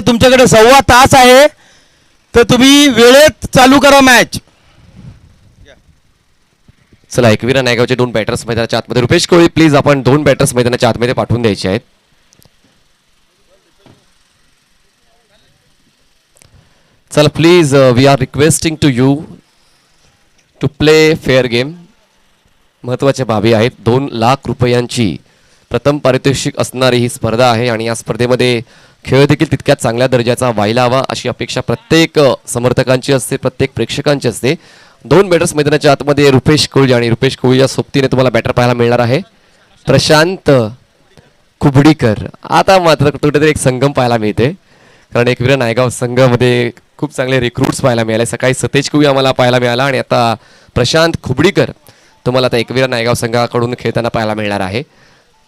तुमच्याकडे 1.25 तास आहे, तर तुम्ही वेळेत चालू करा मॅच. चला, एकविरा नायगावचे 2 बॅटर्स मैदानाच्या आतमध्ये. रुपेश कोळी प्लीज, आपण 2 बॅटर्स मैदानाच्या आतमध्ये पाठवून द्यायचे आहेत. चला please, we are requesting to you to play fair game. महत्त्वाच्या बाबी आहेत. 2 लाख रुपयांची प्रथम पारितोषिक असणारी ही स्पर्धा आहे आणि या स्पर्धेमध्ये खेळ देखील तितक्याच चांगल्या दर्जाचा व्हायला हवा अशी अपेक्षा प्रत्येक समर्थकांची असते, प्रत्येक प्रेक्षकांची असते. 2 बॅटर्स मैदानाच्या आतमध्ये रुपेश कोळी आणि रुपेश कोळीच्या सोबतीने तुम्हाला बॅटर पाहायला मिळणार आहे प्रशांत कुबडीकर. आता मात्र कुठेतरी एक संगम पाहायला मिळते, कारण एकविरा नायगाव संघामध्ये खूप चांगले रिक्रूट्स पाहायला मिळाले. सकाळी सतेज कोळी आम्हाला पाहायला मिळाला आणि आता प्रशांत खुबडीकर तुम्हाला आता एकविरा नायगाव संघाकडून खेळताना पाहायला मिळणार आहे.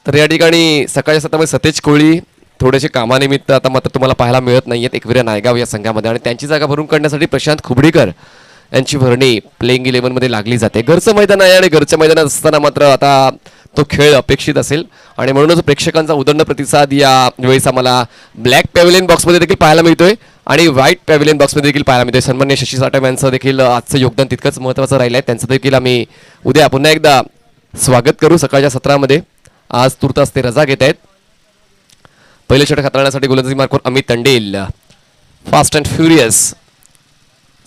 तर या ठिकाणी सकाळच्या सत्रामध्ये सतेज कोळी थोडेसे कामानिमित्त आता मात्र तुम्हाला पाहायला मिळत नाही आहेत एकविरा नायगाव या संघामध्ये, आणि त्यांची जागा भरून काढण्यासाठी प्रशांत खुबडीकर यांची भरणी प्लेइंग 11मध्ये लागली जाते. घरचं मैदान आहे आणि घरच्या मैदानात असताना मात्र आता तो खेळ अपेक्षित असेल आणि म्हणूनच प्रेक्षकांचा उदंड प्रतिसाद या वेळेस आम्हाला ब्लॅक पॅव्हिलियन बॉक्समध्ये देखील पाहायला मिळतोय आणि व्हाईट पॅव्हिलियन बॉक्समध्ये देखील पाहायला मिळतोय. सन्मान्य शशी साठम यांचं देखील आजचं योगदान तितकंच महत्त्वाचं राहिलं आहे. त्यांचं देखील आम्ही उद्या पुन्हा एकदा स्वागत करू सकाळच्या सत्रामध्ये. आज तुर्तास ते रजा घेत आहेत. पहिले षटक हाताळण्यासाठी गोलंदाजी मार्कवर अमित तंडेल फास्ट अँड फ्युरियस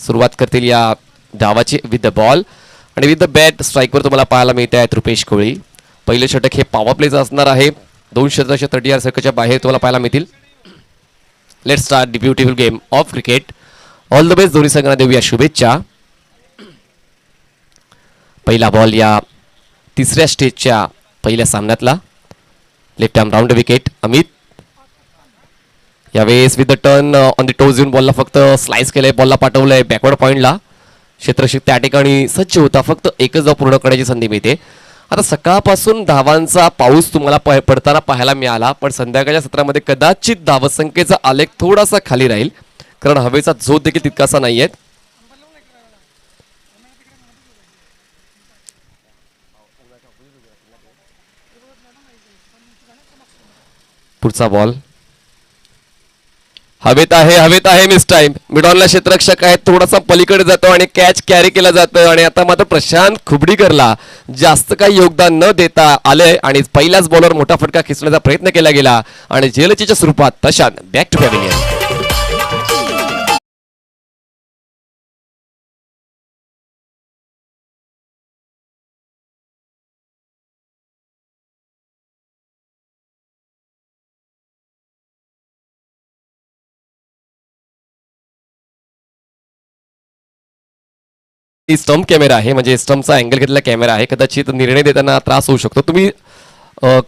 सुरुवात करतील या डावाची विथ द बॉल आणि विथ द बॅट. स्ट्राईकवर तुम्हाला पाहायला मिळते आहेत रुपेश कोळी. पहिले षटक हे पॉवर प्लेचं असणार आहे. 2 क्षेत्राच्या 30 सर्कलच्या बाहेर तुम्हाला पाहायला मिळतील. Let start the beautiful game of cricket. All the best दोन्ही संघांना देऊया शुभेच्छा. पहिला बॉल या 3ऱ्या स्टेजच्या पहिल्या सामन्यातला. Left arm round wicket Amit. यावेळेस with the turn on the toes येऊन बॉलला फक्त स्लाइस केलंय, बॉलला पाठवलंय बॅकवर्ड पॉईंटला. क्षेत्ररक्षक त्या ठिकाणी सज्ज होता, फक्त एकच धाव पूर्ण करण्याची संधी मिळते. आता सकाळपासून धावांचा पाऊस तुम्हाला पडताना पाहायला मिळाला, पण संध्याकाळच्या सत्रामध्ये कदाचित धावसंख्येचा आलेख थोडासा खाली राहील, कारण हवेचा झोत देखील तितकासा नाहीये. पुढचा बॉल हवेत आहे मिस टाइम. मिडॉनला क्षेत्ररक्षक आहे, थोडासा पलीकडे जातो आणि कॅच कॅरी केला जातो आणि आता मात्र प्रशांत खुबडीकरला जास्त काही योगदान न देता आले आणि पहिल्याच बॉलवर मोठा फटका खेचण्याचा प्रयत्न केला गेला आणि जलचीच्या स्वरूपात Prashant back to pavilion. Stump camera आहे, म्हणजे स्टंपचा अँगल घेतलेला कॅमेरा आहे. कदाचित निर्णय देताना त्रास होऊ शकतो. तुम्ही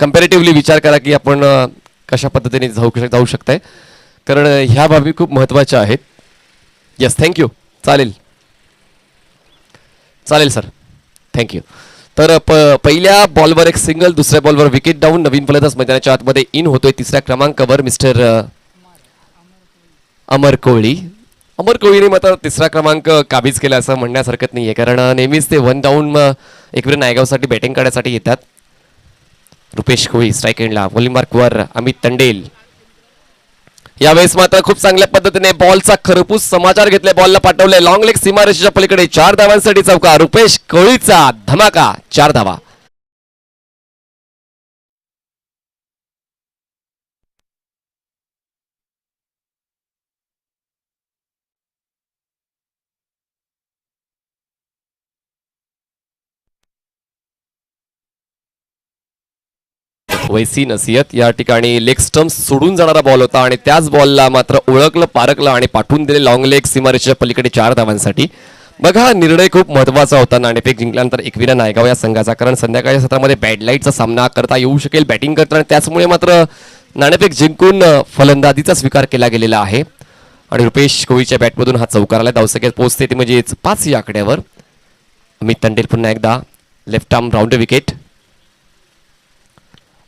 कम्पॅरेटिव्हली विचार करा की आपण कशा पद्धतीने जाऊ शकताय, कारण ह्या बाबी खूप महत्त्वाच्या आहेत. Yes, thank you. चालेल सर, थँक्यू. तर पहिल्या बॉलवर एक सिंगल, दुसऱ्या बॉलवर विकेट डाऊन. नवीन फलंदाज मैदानाच्या आतमध्ये इन होतोय 3ऱ्या क्रमांकावर मिस्टर अमर कोळी. अमर कोळीने मात्र 3रा क्रमांक काबीज केला असं म्हणण्यास हरकत नाहीये, कारण नेहमीच ते 1 डाऊन एकविरा नायगावसाठी बॅटिंग करण्यासाठी येतात. रुपेश कोळी स्ट्राईक एंडला. बॉलिंग मार्कवर अमित तंडेल. यावेळेस मात्र खूप चांगल्या पद्धतीने बॉलचा खरपूस समाचार घेतलाय, बॉलला पाठवलंय लॉंग लेग सीमारेषेच्या पलीकडे. 4 धावांसाठी चौका. रुपेश कोळीचा धमाका, 4 धावा. वैसी नसीहत या ठिकाणी लेग स्टंप सोडून जाणारा बॉल होता आणि त्याच बॉलला मात्र ओळखलं, पारखलं आणि पाठवून दिले लॉंग लेग सीमारेषेच्या पलीकडे 4 धावांसाठी. बघा, निर्णय खूप महत्त्वाचा होता नाणेफेक जिंकल्यानंतर एकविरा नायगाव या संघाचा, कारण संध्याकाळच्या सत्रामध्ये बॅडलाईटचा सामना करता येऊ शकेल बॅटिंग करताना. त्याचमुळे मात्र नाणेफेक जिंकून फलंदाजीचा स्वीकार केला गेलेला आहे आणि रुपेश कोळीच्या बॅटमधून हा चौकार आला. धावसंख्येत पोहोचते ती म्हणजेच 5 या आकड्यावर. अमित तंडेल पुन्हा एकदा left arm round wicket.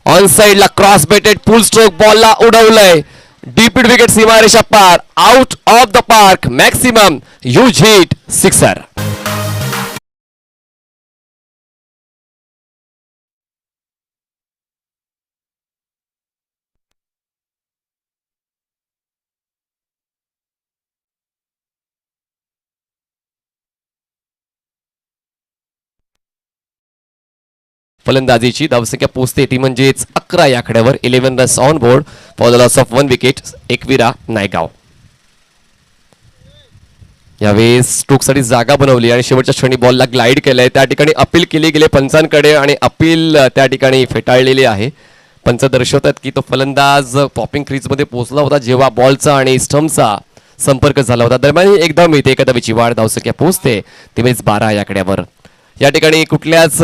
On side ला क्रॉस बेटेड फुल स्ट्रोक, बॉलला उडवलंय डीप विकेट सीमारेषा पार. Out of the park, maximum huge hit, sixer. फलंदाजीची. धावसंख्या पोहोचते ती म्हणजेच 11 या आकड्यावर. 11 runs on board for the loss of 1 wicket. Ekvira Naigaon. यावेळेस स्ट्रोकसाठी जागा बनवली आणि शेवटच्या क्षणी बॉलला ग्लाइड केलंय. त्या ठिकाणी अपील केली गेले पंचांकडे आणि अपील त्या ठिकाणी फेटाळलेली आहे. पंच दर्शवतात की तो फलंदाज पॉपिंग क्रीजमध्ये पोहोचला होता जेव्हा बॉलचा आणि स्टम्पचा संपर्क झाला होता. दरम्यान एकदा मिळते एकादावीची वाढ. धावसंख्या पोहोचते ती म्हणजे 12 या आकड्यावर. या ठिकाणी कुठल्याच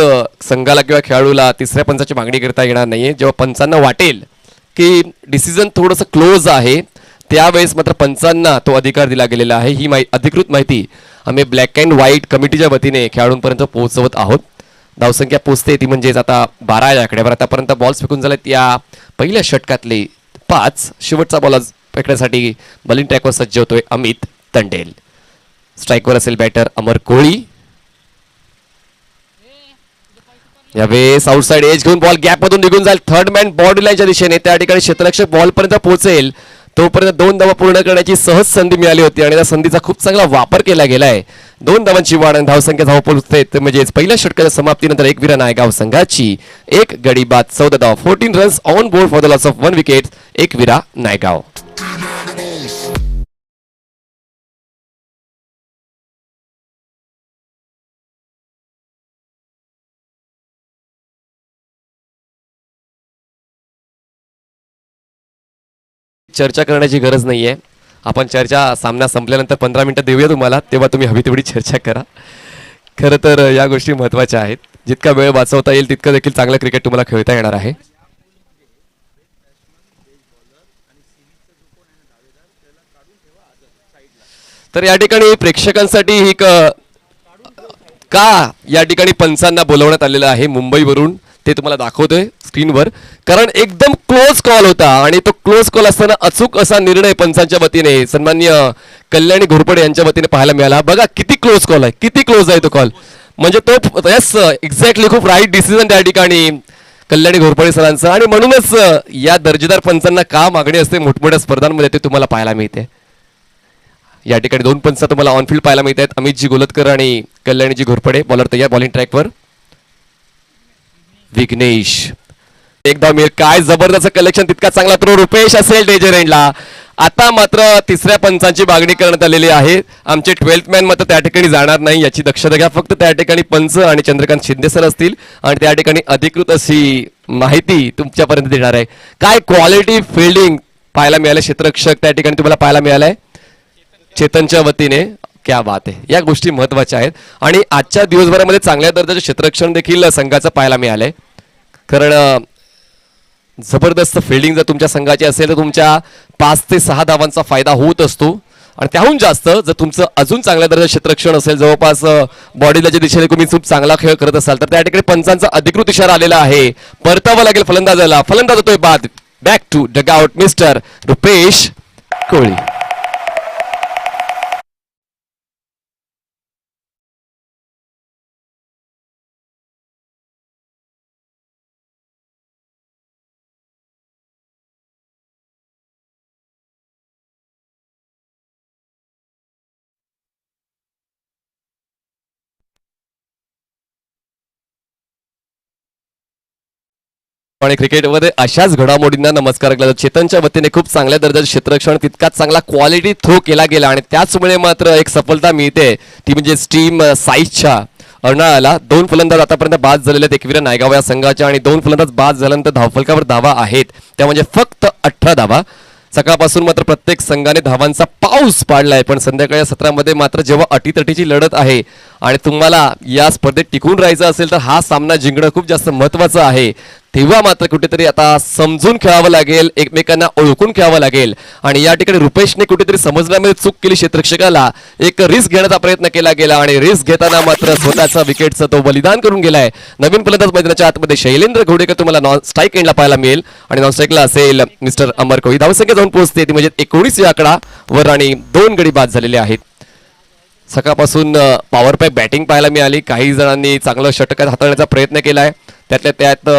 संघाला किंवा खेळाडूला तिसऱ्या पंचाची मागणी करता येणार नाहीये. जेव्हा पंचांना वाटेल की डिसिजन थोडंसं क्लोज आहे त्यावेळेस मात्र पंचांना तो अधिकार दिला गेलेला आहे. ही अधिकृत माहिती आम्ही ब्लॅक अँड व्हाईट कमिटीच्या वतीने खेळाडूंपर्यंत पोहोचवत आहोत. धावसंख्या पोहोचते ती म्हणजेच आता 12 या आकड्यावर. आतापर्यंत बॉल्स फेकून झालेत या पहिल्या षटकातले 5. शेवटचा बॉल फेकण्यासाठी बॉलिंग ट्रॅकवर सज्ज होतोय अमित तंडेल. स्ट्राईकवर असेल बॅटर अमर कोळी. यावेळेस आउटसाइड एज घेऊन बॉल गॅप मधून निघून जाईल. थर्ड मॅन बॉडी लाईनच्या दिशेने. त्या ठिकाणी क्षेत्ररक्षक बॉल पर्यंत पोहोचेल तोपर्यंत 2 धावा पूर्ण करण्याची सहज संधी मिळाली होती आणि त्या संधीचा खूप चांगला वापर केला गेलाय. 2 धावांची वाढ आणि धावसंख्या धाव पोहोचते म्हणजेच पहिल्या षटकाच्या समाप्तीनंतर एकविरा नायगाव संघाची 1 गडी बाद 14 धावा. 14 runs on board for the loss of 1 wicket. Ekvira Naigaon. चर्चा करण्याची गरज नाहीये. आपण चर्चा सामना संपल्यानंतर 15 मिनिटं देऊया तुम्हाला, तेव्हा तुम्ही हवी तेवढी चर्चा करा. खरं तर या गोष्टी महत्त्वाच्या आहेत. जितका वेळ वाचवता येईल तितकं देखील चांगलं क्रिकेट तुम्हाला खेळता येणार आहे. तर या ठिकाणी प्रेक्षकांसाठी ही का या ठिकाणी पंचांना बोलवण्यात आलेलं आहे मुंबईवरून ते तुम्हाला दाखवतोय स्क्रीनवर. कारण एकदम क्लोज कॉल होता आणि तो क्लोज कॉल असताना अचूक असा निर्णय पंचांच्या वतीने सन्माननीय कल्याणी घोरपडे यांच्या वतीने पाहायला मिळाला. बघा किती क्लोज कॉल आहे, किती क्लोज आहे तो कॉल. म्हणजे तो यस एक्झॅक्टली खूप राईट डिसिजन त्या ठिकाणी कल्याणी घोरपडे सरांचं. आणि म्हणूनच या दर्जेदार पंचांना का मागणी असते मोठमोठ्या स्पर्धांमध्ये ते तुम्हाला पाहायला मिळते. या ठिकाणी 2 पंच तुम्हाला ऑनफिल्ड पाहायला मिळत आहेत. अमितजी गोलतकर आणि कल्याणीजी घोरपडे. बॉलर तयार बॉलिंग ट्रॅकवर. विघ्नेश एकदा मिळेल. काय जबरदस्त कलेक्शन, तितका चांगला थ्रो. रुपेश असेल डेजर एंडला. आता मात्र तिसऱ्या पंचांची मागणी करण्यात आलेली आहे. आमचे 12th मॅन मात्र त्या ठिकाणी जाणार नाही याची दक्षता घ्या. फक्त त्या ठिकाणी पंच आणि चंद्रकांत शिंदे सर असतील आणि त्या ठिकाणी अधिकृत अशी माहिती तुमच्यापर्यंत देणार आहे. काय क्वालिटी फिल्डिंग पाहायला मिळालं. क्षेत्ररक्षक त्या ठिकाणी तुम्हाला पाहायला मिळालंय चेतनच्या वतीने. क्या बात आहे. या गोष्टी महत्वाच्या आहेत आणि आजच्या दिवसभरामध्ये चांगल्या दर्जाचे क्षेत्ररक्षण देखील संघाचं पाहायला मिळालंय. कारण जबरदस्त फिल्डिंग जर तुमच्या संघाची असेल तर तुमच्या 5 ते 6 धावांचा फायदा होत असतो. आणि त्याहून जास्त जर तुमचं अजून चांगल्या दर्जाचं क्षेत्ररक्षण असेल, जवळपास बॉडीलाच्या दिशेने तुम्ही खूप चांगला खेळ करत असाल तर त्या ठिकाणी पंचांचा अधिकृत इशारा आलेला आहे. परतावं लागेल फलंदाजाला. फलंदाज होतोय बाद. Back to dugout mister Rupesh Koli. आणि क्रिकेटमध्ये अशाच घडामोडींना नमस्कार केला. चेतनच्या वतीने खूप चांगल्या दर्जाचं क्षेत्ररक्षण, तितकाच चांगला क्वालिटी थ्रो केला गेला आणि त्याचमुळे मात्र एक सफलता मिळते ती म्हणजे टीम साईजच्या अर्नाळ्याला. 2 फलंदाज आतापर्यंत बाद झालेले आहेत एकविरा नायगाव या संघाच्या आणि 2 फलंदाज बाद झाल्यानंतर धावफलकावर धावा आहेत त्या म्हणजे फक्त 18 धावा. सकाळपासून मात्र प्रत्येक संघाने धावांचा पाऊस पाडलाय. पण संध्याकाळच्या सत्रामध्ये मात्र जेव्हा अटीतटीची लढत आहे आणि तुम्हाला या स्पर्धेत टिकून राहायचं असेल तर हा सामना जिंकणं खूप जास्त महत्वाचं आहे. तेव्हा मात्र कुठेतरी आता समजून खेळावं लागेल, एकमेकांना ओळखून खेळावं लागेल. आणि या ठिकाणी रुपेशने कुठेतरी समजण्यामध्ये चूक केली. क्षेत्ररक्षकाला एक रिस्क घेण्याचा प्रयत्न केला गेला आणि रिस्क घेताना मात्र स्वतःचा विकेटचं तो बलिदान करून गेलाय. नवीन फलंदाज मैदानाच्या आतमध्ये शैलेंद्र घोडेकर तुम्हाला नॉन स्ट्राईक एंडला पाहायला मिळेल आणि नॉन स्ट्राईकला असेल मिस्टर अमर कोळी. धावसंख्या जाऊन पोहोचते ती म्हणजे 19 या आकडा वर आणि 2 गडी बाद झालेले आहेत. सकाळपासून पॉवर प्ले बॅटिंग पाहायला मिळाली. काही जणांनी चांगलं षटकार हाताळण्याचा प्रयत्न केलाय. त्यातल्या त्यात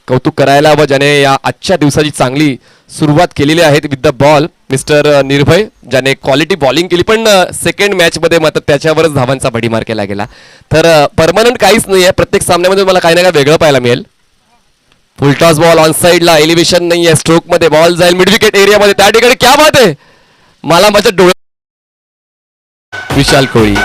कौतुक करायला हवं, ज्याने या आजच्या दिवसाची चांगली सुरुवात केलेली आहे विथ द बॉल, मिस्टर निर्भय, ज्याने क्वालिटी बॉलिंग केली. पण सेकंड मॅचमध्ये मात्र त्याच्यावरच धावांचा भडीमार केला गेला. तर परमनंट काहीच नाही आहे, प्रत्येक सामन्यामध्ये मला काही ना काही वेगळं पाहायला मिळेल. फुलटॉस बॉल ऑन साईडला, एलिव्हेशन नाही आहे, स्ट्रोक मध्ये बॉल जाईल मिड विकेट एरियामध्ये, त्या ठिकाणी क्या बात आहे, मला माझ्या डोळ्या. Vishal Koli,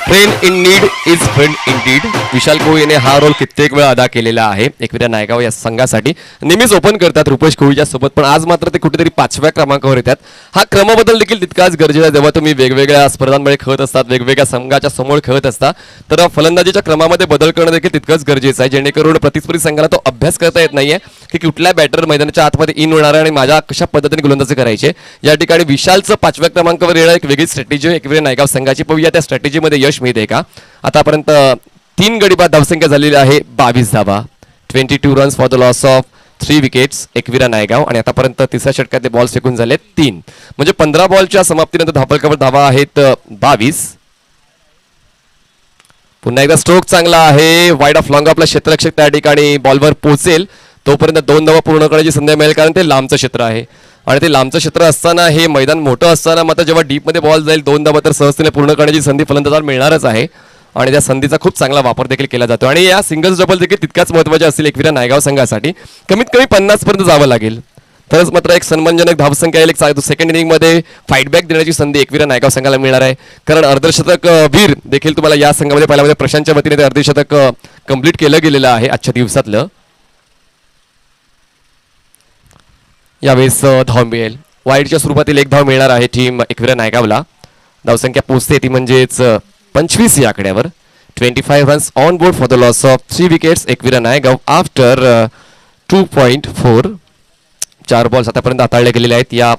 friend in need is friend in deed. Vishal कोळीने हा रोल कित्येक वेळा अदा केलेला आहे एकविरा नायगाव या संघासाठी. नेहमीच ओपन करतात रुपेश कोळीच्या सोबत, पण आज मात्र ते कुठेतरी 5व्या क्रमांकावर येतात. हा क्रमबदल देखील तितकाच गरजेचा आहे. जेव्हा तुम्ही वेगवेगळ्या स्पर्धांमध्ये खेळत असतात, वेगवेगळ्या संघाच्या समोर खेळत असता, तर फलंदाजीच्या क्रमामध्ये बदल करणं देखील तितकंच गरजेचं आहे, जेणेकरून प्रतिस्पर्धी संघाला तो अभ्यास करता येत नाहीये की कुठल्या बॅटर मैदानाच्या आतमध्ये इन होणार आहे आणि माझ्या कशा पद्धतीने गोलंदाजी करायची. या ठिकाणी विशालचं 5व्या क्रमांकावर येणं एक वेगळी स्ट्रॅटेजी आहे एकविरा नायगाव संघाची. पाहूया त्या स्ट्रॅटेजीमध्ये यश मिळते का. आतापर्यंत 3 गडी बाद धावसंख्या झालेली आहे 22 धावा, 22 runs for the loss of 3 wickets Ekvira Naigaon. आणि आतापर्यंत तिसऱ्या षटकात ते बॉल फेकून झाले 3, म्हणजे 15 बॉलच्या समाप्तीनंतर धावफलकावर धावा आहेत 22. पुन्हा एकदा स्ट्रोक चांगला आहे, वाईड ऑफ लॉंग, आपला क्षेत्ररक्षक त्या ठिकाणी बॉलवर पोहोचेल तोपर्यंत 2 धावा पूर्ण करण्याची संधी मिळेल, कारण ते लांबचं क्षेत्र आहे. आणि ते लांबचं क्षेत्र असताना, हे मैदान मोठं असताना मात्र जेव्हा डीपमध्ये बॉल जाईल 2 धावा तर सहजतेने पूर्ण करण्याची संधी फलंदाजाला मिळणारच आहे. आणि त्या संधीचा खूप चांगला वापर देखील केला जातो. आणि या सिंगल्स डबल देखील तितक्याच महत्त्वाचे असतील एकविरा नायगाव संघासाठी. कमीत कमी 50 पर्यंत जावं लागेल, तरच मात्र एक सन्मानजनक धावसंख्या येईल. एक सेकंड इनिंगमध्ये फाईटबॅक देण्याची संधी एकविरा नायगाव संघाला मिळणार आहे, कारण अर्धशतक वीर देखील तुम्हाला या संघामध्ये पाहिल्यामध्ये प्रशांतच्या वतीने ते अर्धशतक कंप्लीट केलं गेलेलं आहे आजच्या दिवसातलं. यावेळेस धाव मिळेल, वाईडच्या स्वरूपातील 1 धाव मिळणार आहे टीम एकविरा नायगावला. धावसंख्या पोहोचते ती म्हणजेच 25 या आकड्यावर. 25 runs on board for the loss of 3 wickets Ekvira Naigaon after 2.4. 4 balls आतापर्यंत हाताळले गेलेले आहेत या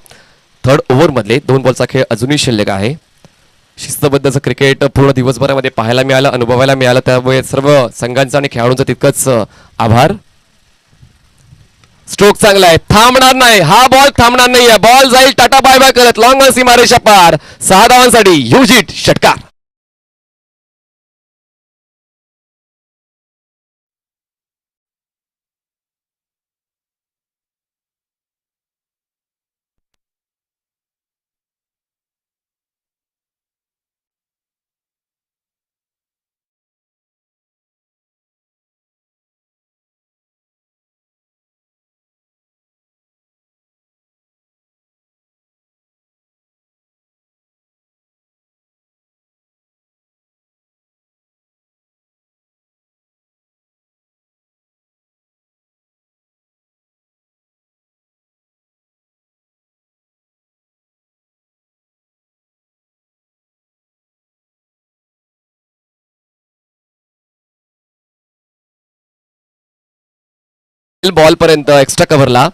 थर्ड ओव्हरमधले. 2 बॉलचा खेळ अजूनही शिल्लक आहे. शिस्तबद्धचं क्रिकेट पूर्ण दिवसभरामध्ये पाहायला मिळालं, अनुभवायला मिळालं, त्यामुळे सर्व संघांचा आणि खेळाडूंचा तितकंच आभार. स्ट्रोक चांगला आहे, थांबणार नाही, हा बॉल थांबणार नाहीये, बॉल जाईल टाटा बाय बाय करत लॉंग सीमारेषा पार. 6 धावांसाठी युजिट षटकार. बॉल पर्यंत एक्स्ट्रा कव्हरला,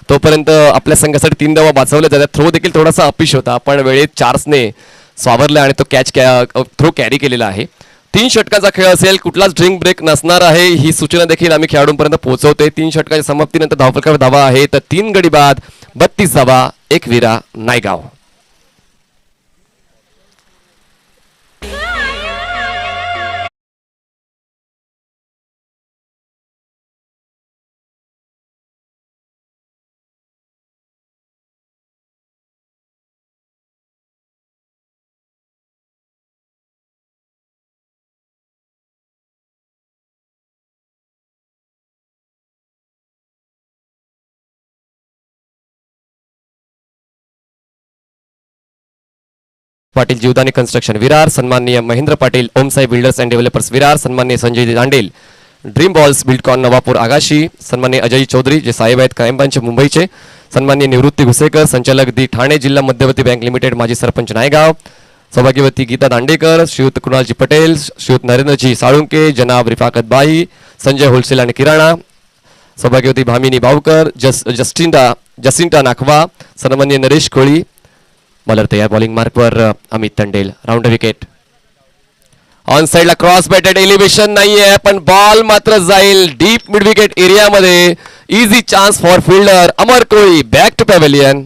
तोपर्यंत आपल्या संघासाठी 3 धावा वाचवल्या जातात. थ्रो देखील थोडासा अपिश होता, पण वेळेत चार्ल्सने स्वावरले आणि तो थ्रो कॅरी केलेला आहे. 3 षटकाचा खेळ असेल, कुठलाच ड्रिंक ब्रेक नसणार आहे ही सूचना देखील आम्ही खेळाडूंपर्यंत पोहोचवतोय. 3 षटकाच्या समाप्तीनंतर धावफलकावर धावा आहे तर 3 गडी बाद, 32 धावा एकविरा नायगाव. पाटील जीवदानी कन्स्ट्रक्शन विरार, सन्माननीय Mahendra Patil Om Sai builders and developers Virar, सन्माननीय संजय दांडेल ड्रीम बॉल्स बिल्डकॉन नवापूर आगाशी, सन्माननीय अजय चौधरी जे साहेब आहेत कायमबांचे मुंबईचे, सन्माननीय निवृत्ती घुसेकर संचालक दी ठाणे जिल्हा मध्यवर्ती बँक लिमिटेड, माजी सरपंच नायगाव, सौभाग्यवती गीता दांडेकर, श्रीयुत कुणालजी पटेल, श्रीयुत नरेंद्रजी साळुंके, जनाब रिफाकत बाई, संजय होलसेल आणि किराणा, सौभाग्यवती भामिनी बावकर, जसिंटा नाखवा, सन्माननीय नरेश कोळी. बॉलर तयार, बॉलिंग मार्कवर Amit Tandel, round wicket. On साइडला क्रॉस बॅटेड, एलिव्हेशन नाहीये पण बॉल मात्र जाईल डीप मिड विकेट एरियामध्ये. Easy chance for fielder Amar Koli, back to pavilion.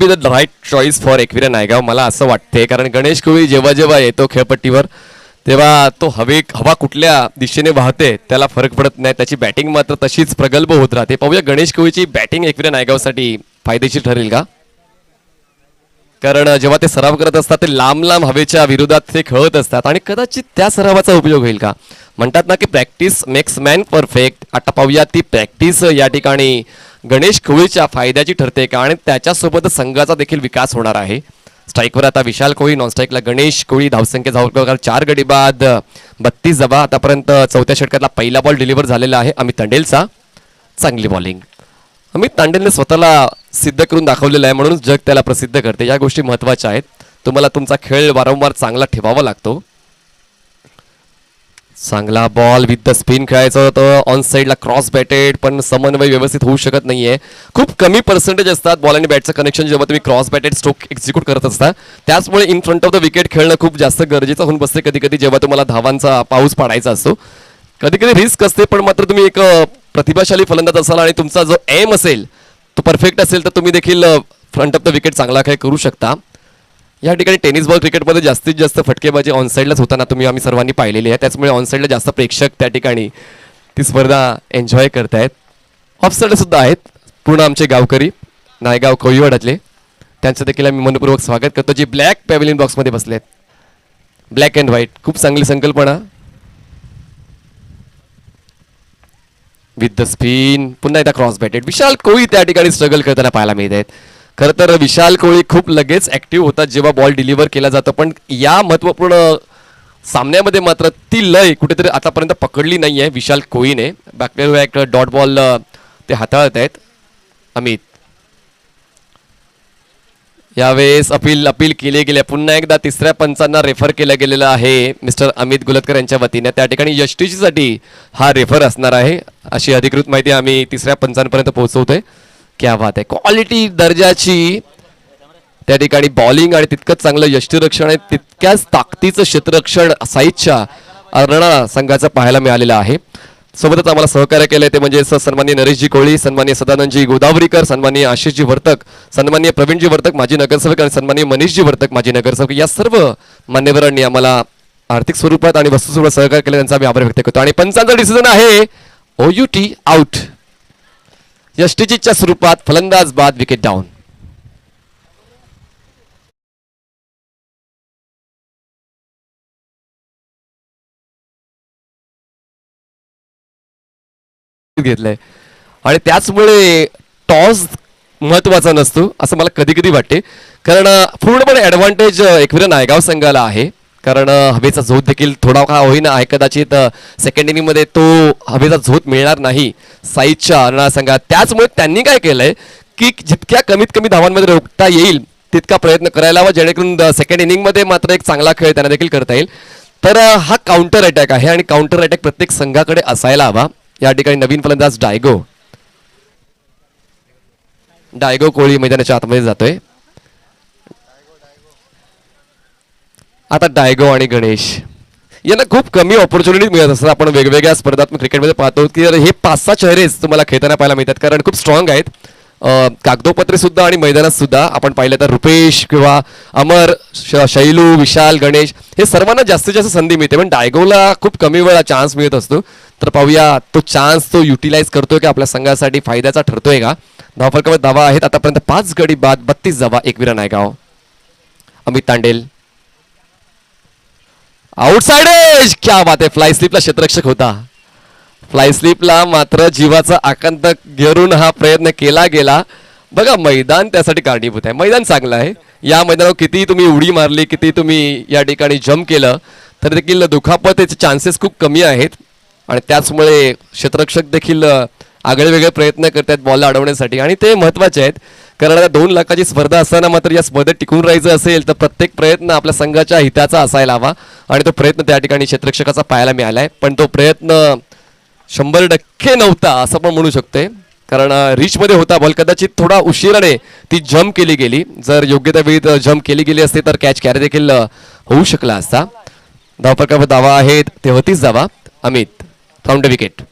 Be the right choice for Ekvira Naigaon मला असं वाटते, कारण गणेश कोळी जेव्हा जेव्हा येतो खेळपट्टीवर तेव्हा तो हवा कुठल्या दिशेने वाहते त्याला फरक पडत नाही, त्याची बॅटिंग मात्र तशीच प्रगल्भ होत राहते. पाहूया गणेश कोळीची बॅटिंग एकविरा नायगावसाठी फायदेशीर ठरेल का, कारण जेव्हा ते सराव करत असतात ते लांब लांब हवेच्या विरोधात ते खेळत असतात आणि कदाचित त्या सरावाचा उपयोग होईल का. म्हणतात ना की प्रॅक्टिस मेक्स मॅन परफेक्ट. आता पाहूया ती प्रॅक्टिस या ठिकाणी गणेश कोळीच्या फायद्याची ठरते का आणि त्याच्यासोबत संघाचा देखील विकास होणार आहे. स्ट्राईकवर आता विशाल कोळी, नॉन स्ट्राईकला गणेश कोळी. धावसंख्या धावकर 4 गडी बाद 32 धावा. आतापर्यंत चौथ्या षटकातला पहिला बॉल डिलिव्हर झालेला आहे अमित तांडेलचा. चांगली बॉलिंग. अमित तांडेलने स्वतःला सिद्ध करून दाखवलेलं आहे, म्हणून जग त्याला प्रसिद्ध करते. या गोष्टी महत्त्वाच्या आहेत. तुम्हाला तुमचा खेळ वारंवार चांगला ठेवावा लागतो. चांगला बॉल विथ द स्पिन खेळायचं होतं. ऑन साईडला क्रॉस बॅटेड, पण समन्वय व्यवस्थित होऊ शकत नाहीये. खूप कमी पर्सेंटेज असतात बॉल आणि बॅटचं कनेक्शन जेव्हा तुम्ही क्रॉस बॅटेड स्ट्रोक एक्झिक्यूट करत असता. त्याचमुळे in front of the wicket खेळणं खूप जास्त गरजेचं होऊन बसते कधी कधी, जेव्हा तुम्हाला धावांचा पाऊस पाडायचा असतो. कधी कधी रिस्क असते, पण मात्र तुम्ही एक प्रतिभाशाली फलंदाज असाल आणि तुमचा जो एम असेल तो परफेक्ट असेल तर तुम्ही देखील फ्रंट ऑफ द विकेट चांगला खेळ करू शकता. या ठिकाणी टेनिस बॉल क्रिकेटमध्ये जास्तीत जास्त फटकेबाजी ऑनसाईडलाच होताना आम्ही सर्वांनी पाहिलेली आहे. त्याचमुळे ऑनसाईडला जास्त प्रेक्षक त्या ठिकाणी ती स्पर्धा एन्जॉय करतायत. ऑफसाईडला सुद्धा आहेत पूर्ण आमचे गावकरी नायगाव कोळीवाड्यातले, त्यांचं देखील आम्ही मनपूर्वक स्वागत करतो, जे ब्लॅक पॅव्हिलियन बॉक्समध्ये बसलेत. ब्लॅक अँड व्हाईट, खूप चांगली संकल्पना. विथ द स्पिन, पुन्हा एकदा क्रॉस बॅटेड. विशाल कोळी त्या ठिकाणी स्ट्रगल करताना पाहायला मिळत आहेत. खरं तर विशाल कोळी खूप लगेच ऍक्टिव्ह होतात जेव्हा बॉल डिलिव्हर केला जातो, पण या महत्त्वपूर्ण सामन्यामध्ये मात्र ती लय कुठेतरी आतापर्यंत पकडली नाही आहे विशाल कोळीने. बॅकवेअर एक डॉट बॉल ते हाताळत आहेत अमित. यावेळेस अपील केले गेले. पुन्हा एकदा तिसऱ्या पंचांना रेफर केलं गेलेलं आहे मिस्टर अमित गुलतकर यांच्या वतीने. त्या ठिकाणी यष्टीसाठी हा रेफर असणार आहे अशी अधिकृत माहिती आम्ही तिसऱ्या पंचांपर्यंत पोहोचवतोय. क्या बात आहे. क्वालिटी दर्जाची त्या ठिकाणी बॉलिंग आणि तितकंच चांगलं यष्टीरक्षण आहे, तितक्याच ताकदीचं क्षेत्ररक्षण साईडच्या अरणा संघाचं पाहायला मिळालेलं आहे. सोबतच आम्हाला सहकार्य केलंय ते म्हणजे सन्माननीय नरेशजी कोळी, सन्माननीय सदानंदजी गोदावरीकर, सन्माननीय आशिषजी वर्तक, सन्माननीय प्रवीणजी वर्तक माजी नगरसेवक आणि सन्माननीय मनीषजी वर्तक माजी नगरसेवक. या सर्व मान्यवरांनी आम्हाला आर्थिक स्वरूपात आणि वस्तू स्वरूपात सहकार्य केलं, त्यांचा आम्ही आभार व्यक्त करतो. आणि पंचांचा डिसिजन आहे OUT आउट. यष्टीच्या स्वरूपात फलंदाज बाद, विकेट डाऊन. घेतलंय आणि त्याचमुळे टॉस महत्वाचा नसतो असं मला कधी कधी वाटते, कारण पूर्णपणे ऍडव्हान्टेज एकविरा नायगाव संघाला आहे. कारण हवेचा झोत देखील थोडा का होईना आहे. कदाचित सेकंड इनिंग मध्ये तो हवेचा झोत मिळणार नाही साईडच्या अरणा संघात. त्याचमुळे त्यांनी काय केलंय की जितक्या कमीत कमी धावांमध्ये रोखता येईल तितका प्रयत्न करायला हवा, जेणेकरून सेकंड इनिंग मध्ये मात्र एक चांगला खेळ त्यांना देखील करता येईल. तर हा काउंटर अटॅक आहे आणि काउंटर अटॅक प्रत्येक संघाकडे असायला हवा. या ठिकाणी नवीन फलंदाज डायगो कोळी मैदानाच्या आतमध्ये जातोय. आता डायगो आणि गणेश यांना खूप कमी ऑपॉर्च्युनिटी मिळत असतात. आपण वेगवेगळ्या स्पर्धात्मक क्रिकेटमध्ये पाहतो की हे 5-6 चेहरेच तुम्हाला खेळताना पाहायला मिळतात, कारण खूप स्ट्रॉंग आहेत कागदोपत्री सुद्धा आणि मैदानात सुद्धा. आपण पाहिलं तर रुपेश किंवा अमर, शैलू, विशाल, गणेश हे सर्वांना जास्तीत जास्त संधी मिळते, पण डायगोला खूप कमी वेळा चान्स मिळत असतो. तर पाहूया तो चान्स तो युटिलाइज करतोय का, आपल्या संघासाठी फायद्याचा ठरतोय का. धावफलकावर धावा आहेत आतापर्यंत 5 गडी बाद 32 धावा एकविरा नायगाव. अमित तांडेल आउटसाइड एज, क्या बात आहे. फ्लाय स्लिपला क्षेत्ररक्षक होता. फ्लाय स्लिपला मात्र जीवाचा आकांत घेरून हा प्रयत्न केला गेला. बघा मैदान त्यासाठी कारणीभूत आहे. मैदान चांगलं आहे. या मैदानावर किती तुम्ही उडी मारली, किती तुम्ही या ठिकाणी जम्प केलं तर देखील दुखापतीचे चान्सेस खूप कमी आहेत आणि त्याचमुळे क्षेत्ररक्षक देखील आगळे वेगळे प्रयत्न करतात बॉल अडवण्यासाठी आणि ते महत्त्वाचे आहेत. कारण आता 2 लाखाची स्पर्धा असताना मात्र या स्पर्धेत टिकून राहायचं असेल तर प्रत्येक प्रयत्न आपल्या संघाच्या हिताचा असायला हवा आणि तो प्रयत्न त्या ठिकाणी क्षेत्ररक्षकाचा पाहायला मिळालाय. पण तो प्रयत्न 100% नव्हता असं पण म्हणू शकते, कारण रीचमध्ये होता बॉल. कदाचित थोडा उशिराने ती जम्प केली गेली. जर योग्य त्या वेळी जम्प केली गेली असते तर कॅच कॅरी देखील होऊ शकला असता. धावफलकावर धावा आहेत 33 धावा. Amit from the wicket.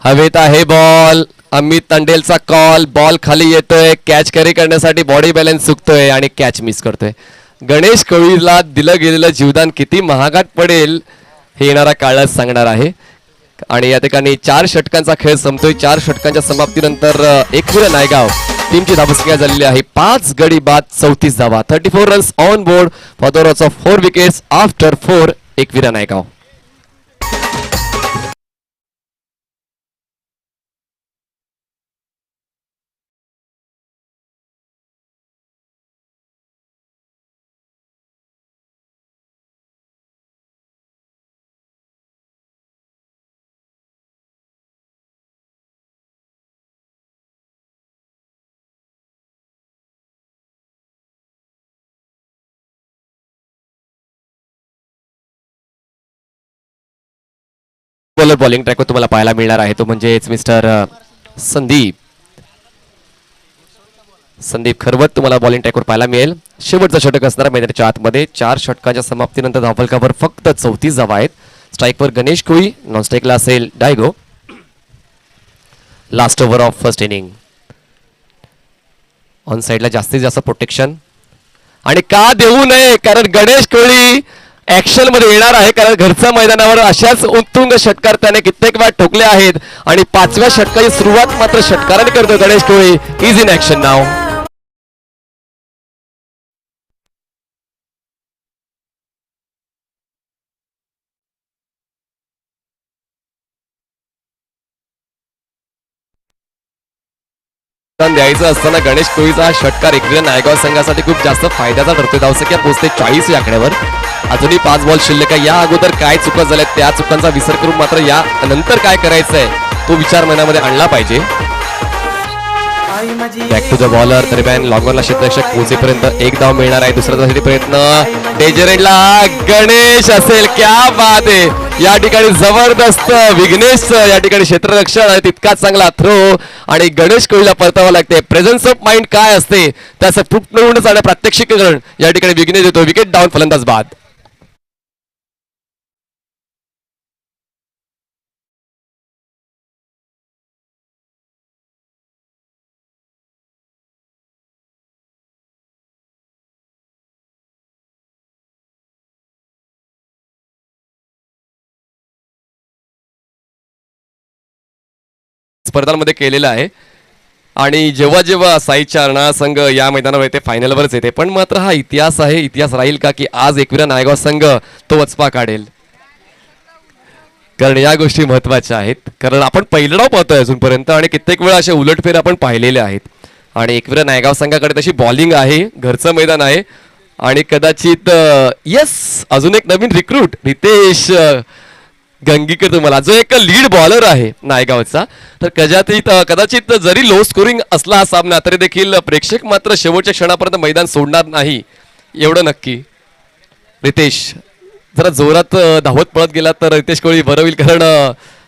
हवेत आहे बॉल, अमित तांडेलचा कॉल, बॉल खाली येतोय, कॅच कॅरी करण्यासाठी बॉडी बॅलन्स चुकतोय आणि कॅच मिस करतोय. गणेश कोळीला दिलं गेलेलं जीवदान किती महागात पडेल हे येणारा काळच सांगणार आहे. आणि या ठिकाणी 4 षटकांचा खेळ संपतोय. 4 षटकांच्या समाप्तीनंतर एकविरा नायगाव टीमची धावसंख्या झालेली आहे 5 गडी बाद 34 धावा. 34 runs on board for the loss of 4 wickets after 4 Ekvira Naigaon. Bowler bowling ट्रॅकवर तुम्हाला पाहायला मिळणार आहे तो म्हणजेच मिस्टर संदीप खरवत तुम्हाला बॉलिंग ट्रॅकवर पाहायला मिळेल. शेवटचा षटक असणार मैदानाच्या आतमध्ये. 4 षटकाच्या समाप्तीनंतर धावफलकावर फक्त 34 धावा आहेत. स्ट्राईकवर गणेश कोळी, नॉन स्ट्राईकला असेल Diego. Last over of first inning. On साईडला जास्तीत जास्त प्रोटेक्शन आणि का देऊ नये कारण गणेश कोळी ऍक्शन मध्ये येणार आहे कारण घरच्या मैदानावर अशाच उत्तुंग षटकार त्याने कित्येक वेळा ठोकले आहेत आणि 5व्या षटकाची सुरुवात मात्र षटकाराने करतो गणेश कोळी. इज इन ऍक्शन नाव. द्यायचं असताना गणेश कोळीचा हा षटकार एकविरा नायगाव संघासाठी खूप जास्त फायद्याचा ठरतोय. धावसंख्या पोहोचते 40 या आकड्यावर. अजूनही 5 बॉल शिल्लक आहे. या अगोदर काय चुका झाल्या त्या चुकांचा विसर करून मात्र या नंतर काय करायचंय तो विचार मनामध्ये आणला पाहिजे. Back to the bowler. दरम्यान लॉंगॉनला क्षेत्ररक्षक पोहोचेपर्यंत एक धाव मिळणार आहे. दुसरा धावसाठी प्रयत्न डेजरेटला गणेश असेल. क्या बात आहे. या ठिकाणी जबरदस्त विघ्नेश या ठिकाणी क्षेत्ररक्षण आहे तितकाच चांगला थ्रो आणि गणेश कोळीला परतावं लागते. प्रेझेन्स ऑफ माइंड काय असते त्याचं फुटून जाणं प्रात्यक्षिकरण या ठिकाणी विघ्नेश देतो. विकेट डाऊन फलंदाज बाद. स्पर्धांमध्ये केलेला आहे आणि जेव्हा जेव्हा साईच्या अर्णा संघ या मैदानावर येते फायनलवरच येते. पण मात्र हा इतिहास आहे. इतिहास राहील का की आज एकविरा नायगाव संघ तो वचपा काढेल कारण या गोष्टी महत्वाच्या आहेत. कारण आपण पहिलं डाव पाहतोय अजूनपर्यंत आणि कित्येक वेळा असे उलटफेर आपण पाहिलेले आहेत आणि एकविरा नायगाव संघाकडे तशी बॉलिंग आहे. घरचं मैदान आहे आणि कदाचित येस अजून एक नवीन रिक्रूट रितेश गंगीकर तुम्हाला जो एक लीड बॉलर आहे नायगावचा. तर कदाचित जरी लो स्कोरिंग असला हा सामना तरी देखील प्रेक्षक मात्र शेवटच्या क्षणापर्यंत मैदान सोडणार नाही एवढं नक्की. रितेश जरा जोरात धावत पळत गेला तर रितेश कोळी बरं होईल कारण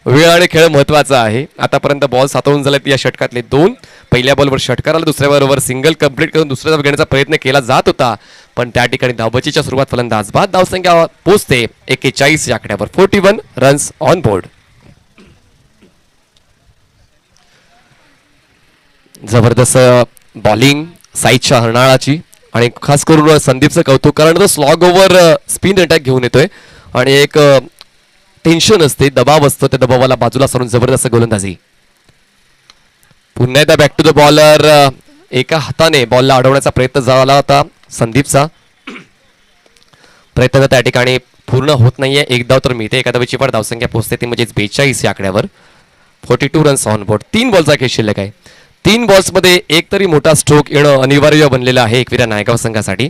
वेळ आणि खेळ महत्वाचा आहे. आतापर्यंत बॉल सातवून झालेत या षटकातले 2. पहिल्या बॉलवर षटकार आला. दुसऱ्या बॉलवर सिंगल कंप्लीट करून दुसऱ्या धाव घेण्याचा प्रयत्न केला जात होता पण त्या ठिकाणी धावबचीच्या सुरुवात फलंदाज बाद. धावसंख्या पोहोचते 41 या आकड्यावर. 41 रन्स ऑन बोर्ड. जबरदस्त बॉलिंग साईच्या हरणाळाची आणि खास करून संदीपचं कौतुक कारण तो स्लॉग ओव्हर स्पिन अटॅक घेऊन येतोय आणि एक टेन्शन असते दबाव असतो त्या दबावाला बाजूला सारून जबरदस्त गोलंदाजी. पुन्हा एकदा बॅक टू द बॉलर. एका हाताने बॉलला अडवण्याचा प्रयत्न झाला होता संदीपचा. प्रयत्न त्या ठिकाणी पूर्ण होत नाहीये. एक धाव तर मिळते. एका धावेची पण धावसंख्या पोहोचते ती म्हणजेच 42 या आकड्यावर. 42 रन्स ऑन बोर्ड. 3 बॉलचा खेळ शिल्लक आहे. 3 बॉल्समध्ये एक तरी मोठा स्ट्रोक येणं अनिवार्य बनलेलं आहे एकविरा नायगाव संघासाठी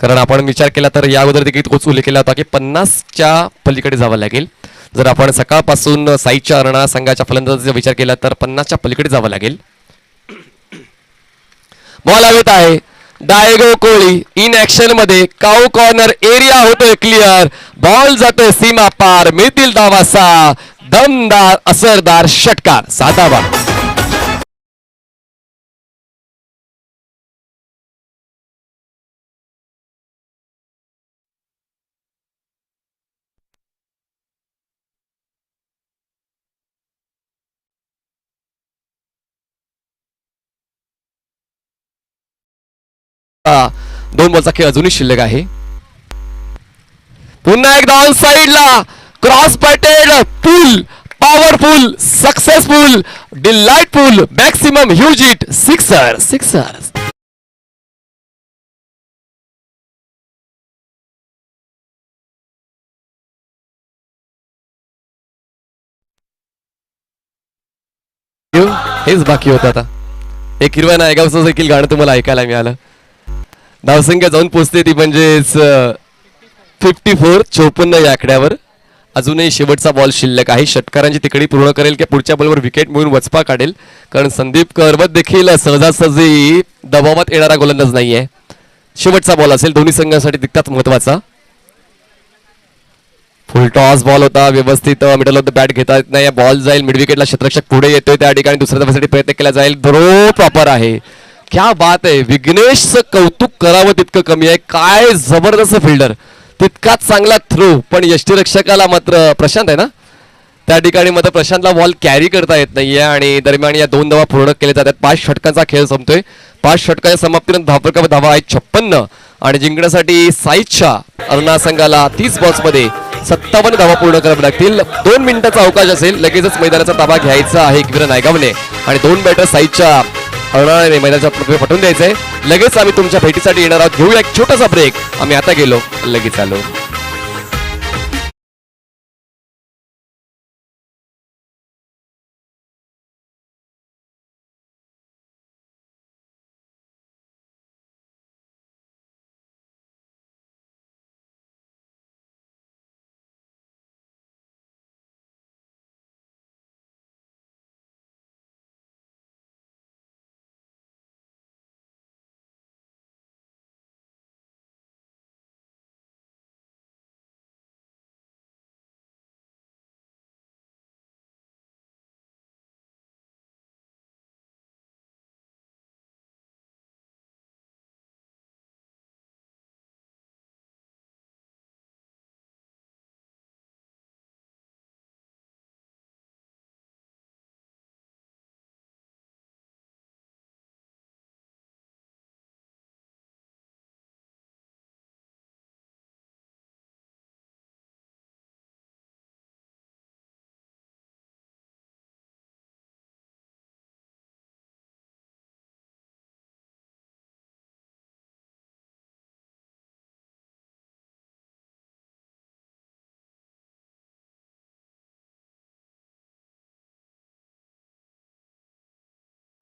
कारण आपण विचार केला तर या अगोदर देखील तोच उल्लेख केला होता की 50च्या पलीकडे जावं लागेल. जर आपण सकाळपासून साईच्या अर्णा संघाच्या फलंदाजीचा विचार केला तर 50च्या पलीकडे जावं लागेल. बॉल हवेत आहे. डायगो कोळी इन ऍक्शन मध्ये. काऊ कॉर्नर एरिया होतोय क्लिअर. बॉल जातोय सीमा पार. मिळतील धावासा दमदार असरदार षटकार. 7 धावा. दोन बॉलचा खेळ अजूनही शिल्लक आहे. पुन्हा एकदा ऑन साइडला cross batted pull powerful successful delightful maximum huge hit sixer sixer. हेच बाकी होतं आता. एक हिरव्या नायगावचं देखील गाणं तुम्हाला ऐकायला मिळालं. धावसंख्या जाऊन पोचते ती म्हणजेच 54 54 या आकड्यावर. अजूनही शेवटचा बॉल शिल्लक आहे. षटकारांची तिकडी पूर्ण करेल की पुढच्या बॉलवर विकेट मिळून वचपा काढेल, कारण संदीप करवत देखील सहजासहजी दबावात येणारा गोलंदाज नाहीये. शेवटचा बॉल असेल दोन्ही संघांसाठी तितकाच महत्वाचा. फुल टॉस बॉल होता, व्यवस्थित मिडल ऑफ द बॅट घेता येत नाही. बॉल जाईल मिड विकेटला, क्षेत्ररक्षक पुढे येतोय, त्या ठिकाणी दुसऱ्या धावेसाठी प्रयत्न केला जाईल. थ्रो प्रॉपर आहे. क्या बात आहे. विघ्नेशचं कौतुक करावं तितकं कमी आहे. काय जबरदस्त फिल्डर, तितकाच चांगला थ्रो. पण यष्टीरक्षकाला मात्र प्रशांत आहे ना, त्या ठिकाणी मात्र प्रशांतला बॉल कॅरी करता येत नाहीये आणि दरम्यान या 2 धावा पूर्ण केल्या जातात. 5 षटकांचा खेळ संपतोय. 5 षटकाच्या समाप्तीनंतर धावा आहेत 56 आणि जिंकण्यासाठी साईच्या अरुणा संघाला 30 बॉल्समध्ये 57 धावा पूर्ण कराव्या लागतील. 2 मिनिटाचा अवकाश असेल, लगेचच मैदानाचा ताबा घ्यायचा आहे एकवीर नायगावने आणि 2 बॅटर साईच्या अरुणाने मैदानाच्या पटवून द्यायचंय. लगेच आम्ही तुमच्या भेटीसाठी येणार आहोत. घेऊया एक छोटासा ब्रेक. आम्ही आता गेलो, लगेच आलो.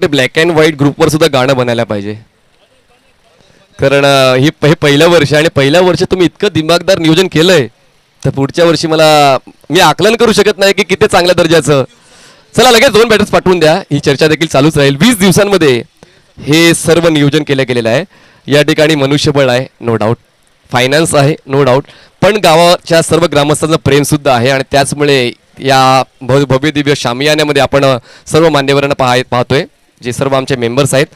ब्लॅक अँड व्हाईट ग्रुपवर सुद्धा गाणं बनायला पाहिजे, कारण हे पहिलं वर्ष आणि पहिल्या वर्षी तुम्ही इतकं दिमागदार नियोजन केलंय, तर पुढच्या वर्षी मी आकलन करू शकत नाही की किती चांगल्या दर्जाचं. चला लगेच 2 बॅटर्स पाठवून द्या. ही चर्चा देखील चालूच राहील. 20 दिवसांमध्ये हे सर्व नियोजन केलं गेलेलं आहे. या ठिकाणी मनुष्यबळ आहे नो डाऊट, फायनान्स आहे नो डाऊट, पण गावाच्या सर्व ग्रामस्थांचं प्रेम सुद्धा आहे आणि त्याचमुळे या भव्य दिव्य शामियान्यामध्ये आपण सर्व मान्यवरांना पाहतोय, जे सर्व आमचे मेंबर्स आहेत.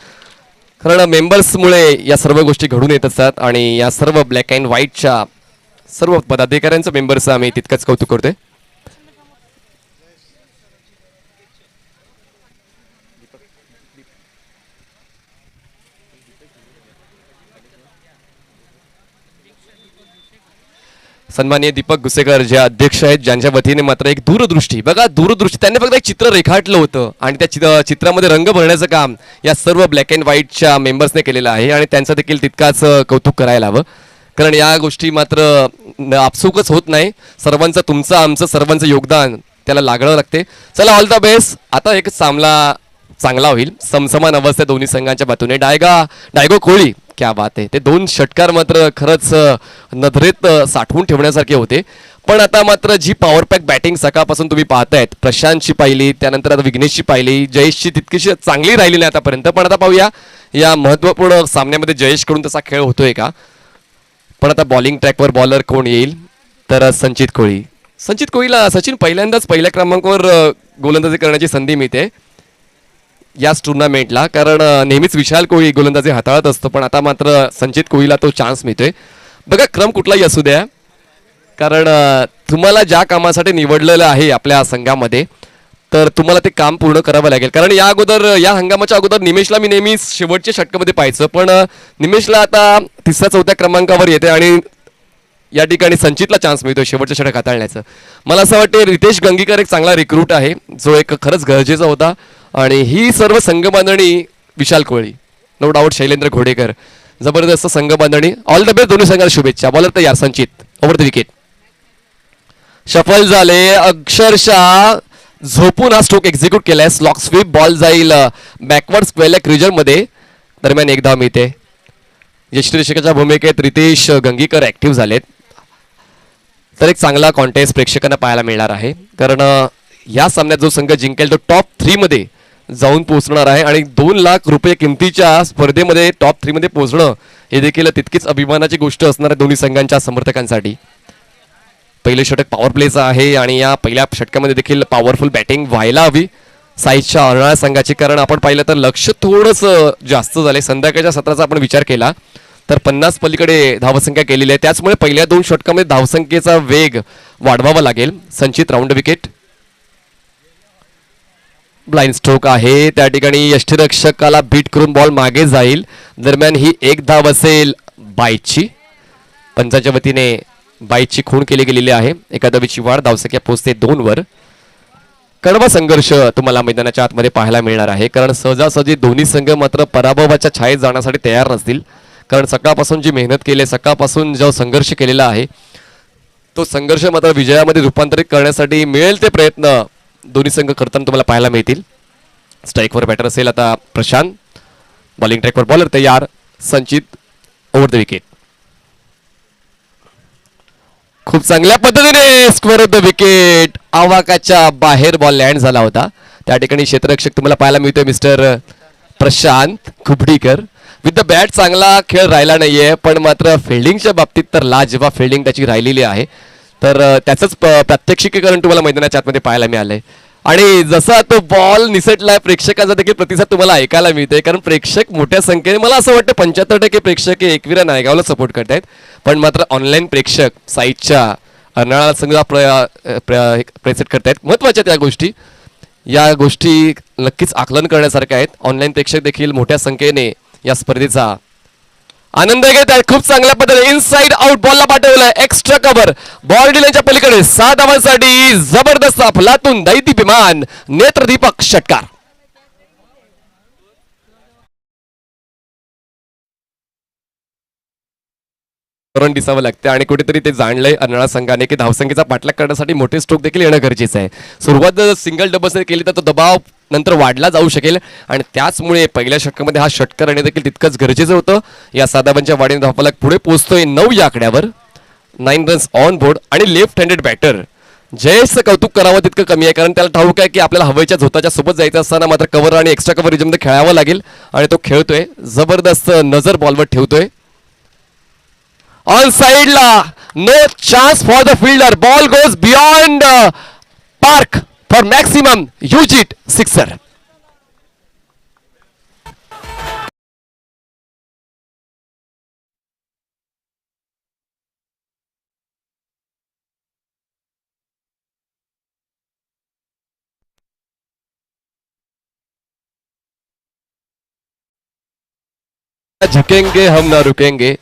कारण मेंबर्समुळे या सर्व गोष्टी घडून येत असतात आणि या सर्व ब्लॅक अँड व्हाईटच्या सर्व पदाधिकाऱ्यांचं मेंबर्सचं आम्ही तितकंच कौतुक करतोय. सन्माननीय दीपक गुसेकर जे अध्यक्ष आहेत, ज्यांच्या वतीने मात्र एक दूरदृष्टी, बघा दूरदृष्टी, त्यांनी फक्त एक चित्र रेखाटलं होतं आणि त्या चित्रामध्ये रंग भरण्याचं काम या सर्व ब्लॅक अँड व्हाईटच्या मेंबर्सने केलेलं आहे आणि त्यांचं देखील तितकाच कौतुक करायला हवं, कारण या गोष्टी मात्र आपसुकच होत नाही. सर्वांचं, तुमचं आमचं सर्वांचं योगदान त्याला लागणं लागते. चला ऑल द बेस्ट. आता एक सामना चांगला होईल, समसमान अवस्था दोन्ही संघांच्या बाजूने. डायगो कोळी, क्या बात आहे. ते 2 षटकार मात्र खरंच नजरेत साठवून ठेवण्यासारखे होते. पण आता मात्र जी पॉवर पॅक बॅटिंग सकाळपासून तुम्ही पाहतायत, प्रशांतची पाहिली, त्यानंतर आता विघ्नेशची पाहिली, जयेशची तितकीशी चांगली राहिली नाही आतापर्यंत, पण आता पाहूया या महत्त्वपूर्ण सामन्यामध्ये जयेशकडून तसा खेळ होतोय का. पण आता बॉलिंग ट्रॅकवर बॉलर कोण येईल, तर संचित कोळीला सचिन पहिल्यांदाच पहिल्या क्रमांकावर गोलंदाजी करण्याची संधी मिळते याच टुर्नामेंटला, कारण नेहमीच विशाल कोळी गोलंदाजी हाताळत असतो, पण आता मात्र संचित कोळीला तो चान्स मिळतोय. बघा क्रम कुठलाही असू द्या, कारण तुम्हाला ज्या कामासाठी निवडलेलं आहे आपल्या संघामध्ये तर तुम्हाला ते काम पूर्ण करावं लागेल. कारण या अगोदर या हंगामाच्या अगोदर निमेशला मी नेहमी शेवटच्या षटकामध्ये पाहायचं, पण निमेशला आता तिसऱ्या चौथ्या क्रमांकावर येते आणि या ठिकाणी संचितला चान्स मिळतोय शेवटच्या षटक हाताळण्याचं. मला असं वाटतं रितेश गंगीकर एक चांगला रिक्रूट आहे, जो एक खरंच गरजेचा होता. आणि ही सर्व संघबांधणी विशाल कोहली, नो डाऊट शैलेंद्र घोडेकर, जबरदस्त संघबांधणी. ऑल द बेस्ट दोन्ही संघाला शुभेच्छा. बॉलर तयार संचित, ओव्हर द विकेट. शफल झाले, अक्षरशः झोपून हा स्ट्रोक एक्झिक्यूट केलाय. स्लॉक स्वीप, बॉल जाईल बॅकवर्ड स्क्वेअर क्रिजर मध्ये. दरम्यान एक धाव मिळते. यष्टीरक्षकाच्या भूमिकेत रितेश गंगीकर ऍक्टिव्ह झालेत. तर एक चांगला कॉन्टेस्ट प्रेक्षकांना पाहायला मिळणार आहे, कारण या सामन्यात जो संघ जिंकेल तो टॉप 3 मध्ये जाऊन पोहोचणार आहे. आणि 2 लाख रुपये किमतीच्या स्पर्धेमध्ये टॉप 3 मध्ये पोहोचणं हे देखील तितकीच अभिमानाची गोष्ट असणार आहे दोन्ही संघांच्या समर्थकांसाठी. पहिले षटक पॉवर प्लेचं आहे आणि या पहिल्या षटकामध्ये देखील पॉवरफुल बॅटिंग व्हायला हवी साईजच्या अर्नाळा संघाची. कारण आपण पाहिलं तर लक्ष थोडंसं जास्त झालंय. संध्याकाळच्या सत्राचा आपण विचार केला तर 50 पलीकडे धावसंख्या केलेली आहे. त्याचमुळे पहिल्या 2 षटकामध्ये धावसंख्येचा वेग वाढवावा लागेल. संचित राऊंड विकेट. ब्लाइंड स्ट्रोक आहे, त्या ठिकाणी यष्टीरक्षकाला बीट करून बॉल मागे जाईल. दरम्यान ही एक धाव असेल बाईची. पंचाच्या वतीने बाईची खूण केली गेलेली आहे. एका धावेची वाढ, धावसंख्या पोहोचते 2 वर. कडवा संघर्ष तुम्हाला मैदानाच्या आतमध्ये पाहायला मिळणार आहे, कारण सहजासहजी दोन्ही संघ मात्र पराभवाच्या छायेत जाण्यासाठी तयार नसतील. कारण सकाळपासून जी मेहनत केली आहे, सकाळपासून जो संघर्ष केलेला आहे, तो संघर्ष मात्र विजयामध्ये रूपांतरित करण्यासाठी मिळेल ते प्रयत्न दोन्ही संघ करताना तुम्हाला पाहायला मिळतील. स्ट्राईकवर बॅटर असेल आता प्रशांत. बॉलिंग ट्रॅकवर बॉलर तयार संचित, ओव्हर द विकेट. खूप चांगल्या पद्धतीने स्क्वेअर ऑफ द विकेट. आवाकाच्या बाहेर बॉल लँड झाला होता. त्या ठिकाणी क्षेत्ररक्षक तुम्हाला पाहायला मिळतोय mister Prashant Kubdikar. With the bat चांगला खेळ राहिला नाहीये, पण मात्र फिल्डिंगच्या बाबतीत तर लाजवाब फिल्डिंग त्याची राहिलेली आहे. तर त्याचंच प्रात्यक्षिकीकरण तुम्हाला मैदानाच्या आतमध्ये पाहायला मिळालंय. आणि जसा तो बॉल निसटलाय, प्रेक्षकांचा देखील प्रतिसाद तुम्हाला ऐकायला मिळतोय. कारण प्रेक्षक मोठ्या संख्येने, मला असं वाटतं 75% प्रेक्षक हे एकविरा नायगावला सपोर्ट करतायत, पण मात्र ऑनलाईन प्रेक्षक साईडच्या अर्नाळा संघ प्रेसेट करतायत. महत्वाच्या त्या गोष्टी, या गोष्टी नक्कीच आकलन करण्यासारख्या आहेत. ऑनलाईन प्रेक्षक देखील मोठ्या संख्येने या स्पर्धेचा आनंद घेत आहेत. खूप चांगल्या पद्धतीने इनसाइड आउट बॉलला पाठवलंय. एक्स्ट्रा कव्हर, बॉल डिलेच्या पलीकडे 6 धावांसाठी जबरदस्त अफलातून दैदीप्यमान नेत्रदीपक षटकार. दिसावं लागते आणि कुठेतरी ते जाणलंय अर्नाळा संघाने की धावसंख्येचा पाठलाग करण्यासाठी मोठे स्ट्रोक देखील येणं गरजेचं आहे. सुरुवात सिंगल डबल्स केली तर तो दबाव नंतर वाढला जाऊ शकेल आणि त्याचमुळे पहिल्या षटकामध्ये हा षटकार येणे देखील तितकंच गरजेचं होतं. या 7 धावांच्या वाढीने धावफलक पुढे पोहोचतोय 9 या आकड्यावर. 9 रन्स ऑन बोर्ड. आणि लेफ्ट हँडेड बॅटर जयेशचं कौतुक करावं तितकं कमी आहे, कारण त्याला ठाऊक आहे की आपल्याला हवेच्या झोताच्या सोबत जायचं असताना मात्र कव्हर आणि एक्स्ट्रा कव्हर रिजमध्ये खेळावं लागेल आणि तो खेळतोय. जबरदस्त नजर बॉलवर ठेवतोय. ऑन साइडला no chance for the fielder. Ball goes beyond park for maximum use it sixer. झुकेंगे हम ना रुकेंगे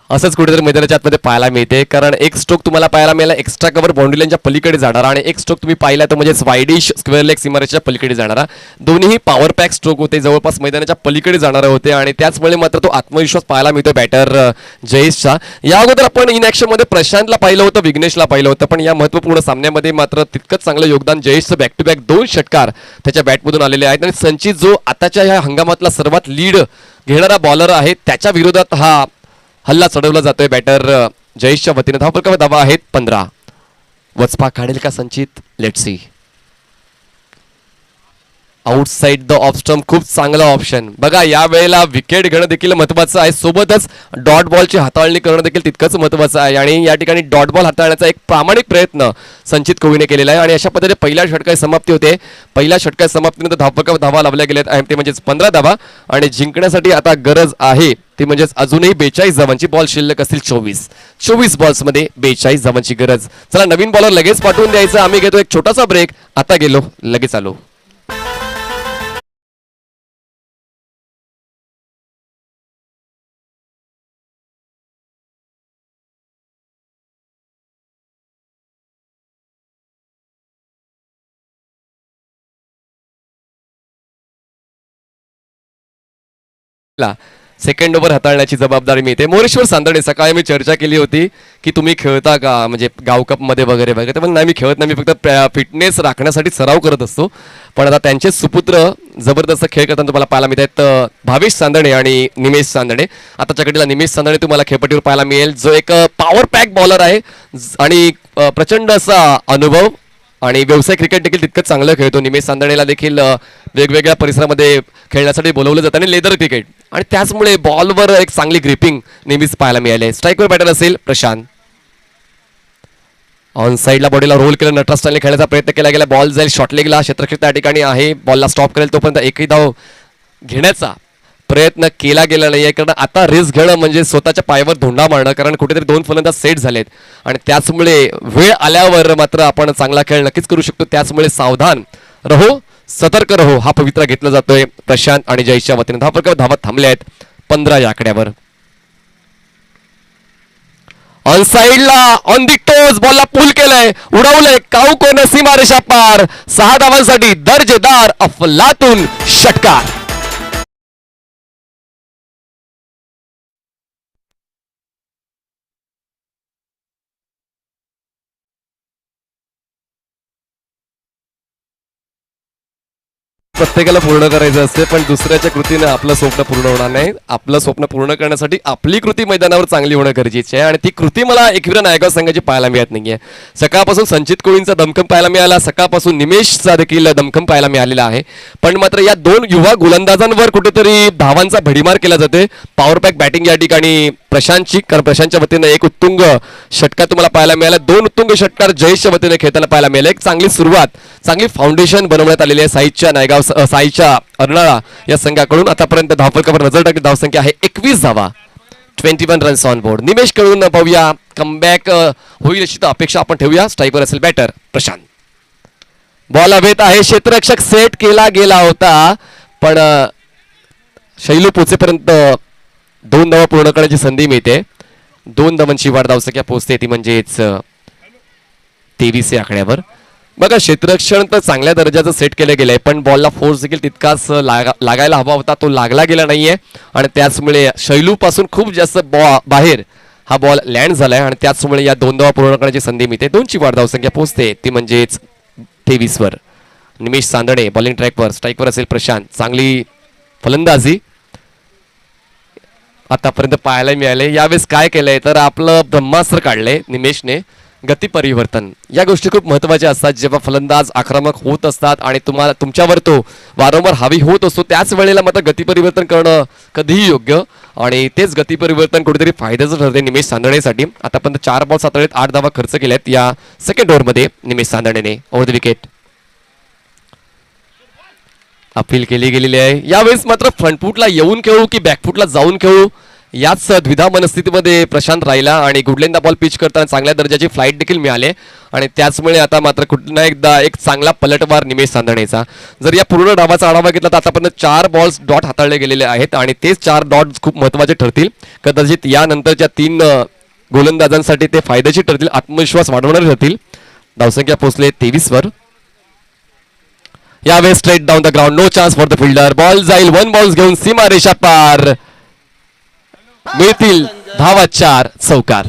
असंच कुठेतरी मैदानाच्या आतमध्ये पाहायला मिळते. कारण एक स्ट्रोक तुम्हाला पाहायला मिळाला एक्स्ट्रा कव्हर बाउंड्री लाईनच्या पलीकडे जाणारा आणि एक स्ट्रोक तुम्ही पाहिला तर म्हणजे वाईडिश स्क्वेअर लेग सीमारेषेच्या पलीकडे जाणारा. दोन्हीही पॉवर पॅक स्ट्रोक होते, जवळपास मैदानाच्या पलीकडे जाणारे होते आणि त्याचमुळे मात्र तो आत्मविश्वास पाहायला मिळतो बॅटर जयेशचा. या अगोदर आपण इन ऍक्शन मध्ये प्रशांतला पाहिलं होतं, विघ्नेशला पाहिलं होतं, पण या महत्त्वपूर्ण सामन्यामध्ये मात्र तितकंच चांगलं योगदान जयेशचं बॅक टू बॅक 2 षटकार त्याच्या बॅटमधून आलेले आहेत. आणि संचित जो आताच्या या हंगामातला सर्वात लीड घेणारा बॉलर आहे, त्याच्या विरोधात हा हल्ला चढवला जातोय बॅटर जयेशच्या वतीने. धावफलकावर धावा आहेत 15. वचपा काढेल का संचित? Let's see. Outside the off stump खूप चांगला ऑप्शन. बघा या वेळेला विकेट घेणं देखील महत्वाचं आहे, सोबतच डॉट बॉलची हाताळणी करणं देखील तितकंच महत्वाचं आहे. आणि या ठिकाणी डॉट बॉल हाताळण्याचा एक प्रामाणिक प्रयत्न संचित कोहलीने केलेला आहे. आणि अशा पद्धतीने पहिल्या षटकाची समाप्ती होते. पहिल्या षटकाच्या समाप्तीनंतर धावा लावल्या गेल्यात आहेत ते म्हणजेच 15 धावा. आणि जिंकण्यासाठी आता गरज आहे ती म्हणजेच अजूनही 42 धावांची. बॉल शिल्लक असतील 24 बॉल्समध्ये 42 धावांची गरज. चला नवीन बॉलर लगेच पाठवून द्यायचं. आम्ही घेतो एक छोटासा ब्रेक. आता गेलो लगेच आलो. सेकंड ओव्हर हाताळण्याची जबाबदारी मिळते. मोरेश्वर सांदणे, सकाळी मी चर्चा केली होती की तुम्ही खेळता का म्हणजे गाव कप मध्ये वगैरे वगैरे, पण नाही मी खेळत नाही, मी फक्त फिटनेस राखण्यासाठी सराव करत असतो. पण आता त्यांचे सुपुत्र जबरदस्त खेळ करताना तुम्हाला पाहायला मिळत आहेत, भावेश सांदणे आणि निमेश सांदणे. आताच्या घडीला निमेश सांदणे तुम्हाला खेळपट्टीवर पाहायला मिळेल, जो एक पॉवर पॅक बॉलर आहे आणि प्रचंड असा अनुभव आणि व्यवसाय क्रिकेट देखील तितकंच चांगलं खेळतो. निमेश सांदणेला देखील वेगवेगळ्या परिसरामध्ये खेळण्यासाठी बोलवलं जातं आणि लेदर क्रिकेट, आणि त्याचमुळे बॉलवर एक चांगली ग्रिपिंग नेहमीच पाहायला मिळाली. स्ट्राईकवर बॅटर असेल प्रशांत. ऑन साईडला बॉडीला रोल केलं, नटराज स्टाईलने खेळण्याचा प्रयत्न केला गेला. बॉल जाईल शॉर्ट लेगला, क्षेत्ररक्षक त्या ठिकाणी आहे, बॉलला स्टॉप करेल तोपर्यंत एकही धाव घेण्याचा प्रयत्न केला गेला नाही. कारण आता रिस्क घेणं म्हणजे स्वतःच्या पायावर धोंडा मारणं, कारण कुठेतरी 2 फलंदाज सेट झालेत आणि त्याचमुळे वेळ आल्यावर मात्र आपण चांगला खेळ नक्कीच करू शकतो. त्याचमुळे सावधान रहो, सतर्क रहो हा पवित्रा घेतला जातोय प्रशांत आणि जयेशच्या वतीने. धावा थांबल्या आहेत 15 या आकड्यावर. ऑन साइडला ऑन दी टोज बॉलला पुल केलंय, उडवलंय, काऊ कोण सीमारेषा पार. 6 धावांसाठी दर्जेदार अफलातून षटकार. प्रत्येकाला पूर्ण करायचं असते, पण दुसऱ्याच्या कृतीने आपलं स्वप्न पूर्ण होणार नाही. आपलं स्वप्न पूर्ण करण्यासाठी आपली कृती मैदानावर चांगली होणं गरजेची आहे आणि ती कृती मला एकविरा नायगाव संघाची पाहायला मिळत नाहीये. सकाळपासून संचित कोळींचा दमखम पाहायला मिळाला, सकाळपासून निमेशचा देखील दमखम पाहायला मिळालेला आहे, पण मात्र या 2 युवा गोलंदाजांवर कुठेतरी धावांचा भडीमार केला जातोय. पॉवर पॅक बॅटिंग या ठिकाणी प्रशांतची, कारण प्रशांतच्या वतीनं एक उत्तुंग षटकार तुम्हाला पाहायला मिळाला, 2 उत्तुंग षटकार जयेशच्या वतीने खेळताना पाहायला मिळाले. एक चांगली सुरुवात, चांगली फाउंडेशन बनवण्यात आलेली आहे साईच्या नायगाव साईच्या अर्नाळा या संघाकडून. आतापर्यंत धावफलकावर नजर टाकली धावसंख्या आहे 21 धावा, 21 रन्स ऑन बोर्ड. निमेश कडून पाहूया कमबॅक होईल अशी अपेक्षा आपण ठेवूया. स्ट्राईकवर असेल बॅटर प्रशांत. बॉल हवेत आहे, क्षेत्ररक्षक सेट केला गेला होता, पण शैलू पोचेपर्यंत 2 धावा पूर्ण करण्याची संधी मिळते. 2 धावांची वाढ धावसंख्या पोहोचते ती म्हणजेच 23 या आकड्यावर. बघा क्षेत्ररक्षण तर चांगल्या दर्जाचं सेट केलं गेलंय, पण बॉलला फोर्स देखील तितकाच लागायला हवा होता, तो लागला गेला नाहीये आणि त्याचमुळे शैलू पासून खूप जास्त बाहेर हा बॉल लँड झालाय आणि त्याचमुळे या 2 धावा पूर्ण करण्याची संधी मिळते. 2ची वाढ धावसंख्या पोहोचते ती म्हणजेच 23 वर. निमेश सांदणे बॉलिंग ट्रॅकवर, स्ट्राईकवर असेल प्रशांत. चांगली फलंदाजी आतापर्यंत पाहायला मिळाले. यावेळेस काय केलंय तर आपलं ब्रह्मास्त्र काढलंय निमेशने, गती परिवर्तन. या गोष्टी खूप महत्त्वाच्या असतात जेव्हा फलंदाज आक्रमक होत असतात आणि तुमच्यावर तो वारंवार हावी होत असतो, त्याच वेळेला मात्र गती परिवर्तन करणं कधीही योग्य आणि तेच गती परिवर्तन कुठेतरी फायद्याचं ठरते निमेश सांदणेसाठी. आतापर्यंत 4 बॉल हाताळीत 8 धावा खर्च केल्यात या सेकंड ओव्हरमध्ये निमेश सांदणेने. ओव्हर द विकेट अपील केली गेलेली आहे. यावेळेस मात्र फ्रंटफूटला येऊन खेळू की बॅकफूटला जाऊन खेळू याच द्विधा मनस्थितीमध्ये प्रशांत राहिला आणि गुडलेंदा बॉल पिच करताना चांगल्या दर्जाची फ्लाईट देखील मिळाली आणि त्याचमुळे आता मात्र पुन्हा एकदा एक चांगला पलटवार निमेश सांदणेचा. जर या पूर्ण डावाचा आढावा घेतला तर आतापर्यंत 4 बॉल्स डॉट हाताळले गेलेले आहेत आणि तेच 4 डॉट खूप महत्त्वाचे ठरतील. कदाचित यानंतरच्या 3 गोलंदाजांसाठी ते फायद्याचे ठरतील, आत्मविश्वास वाढवणारे ठरतील. धावसंख्या पोहोचले 23 वर. यावेळेस straight down the ground, no chance for the fielder. Ball जाईल 1 बॉल्स घेऊन सीमारेषा पार. मिळतील धावा 4 चौकार.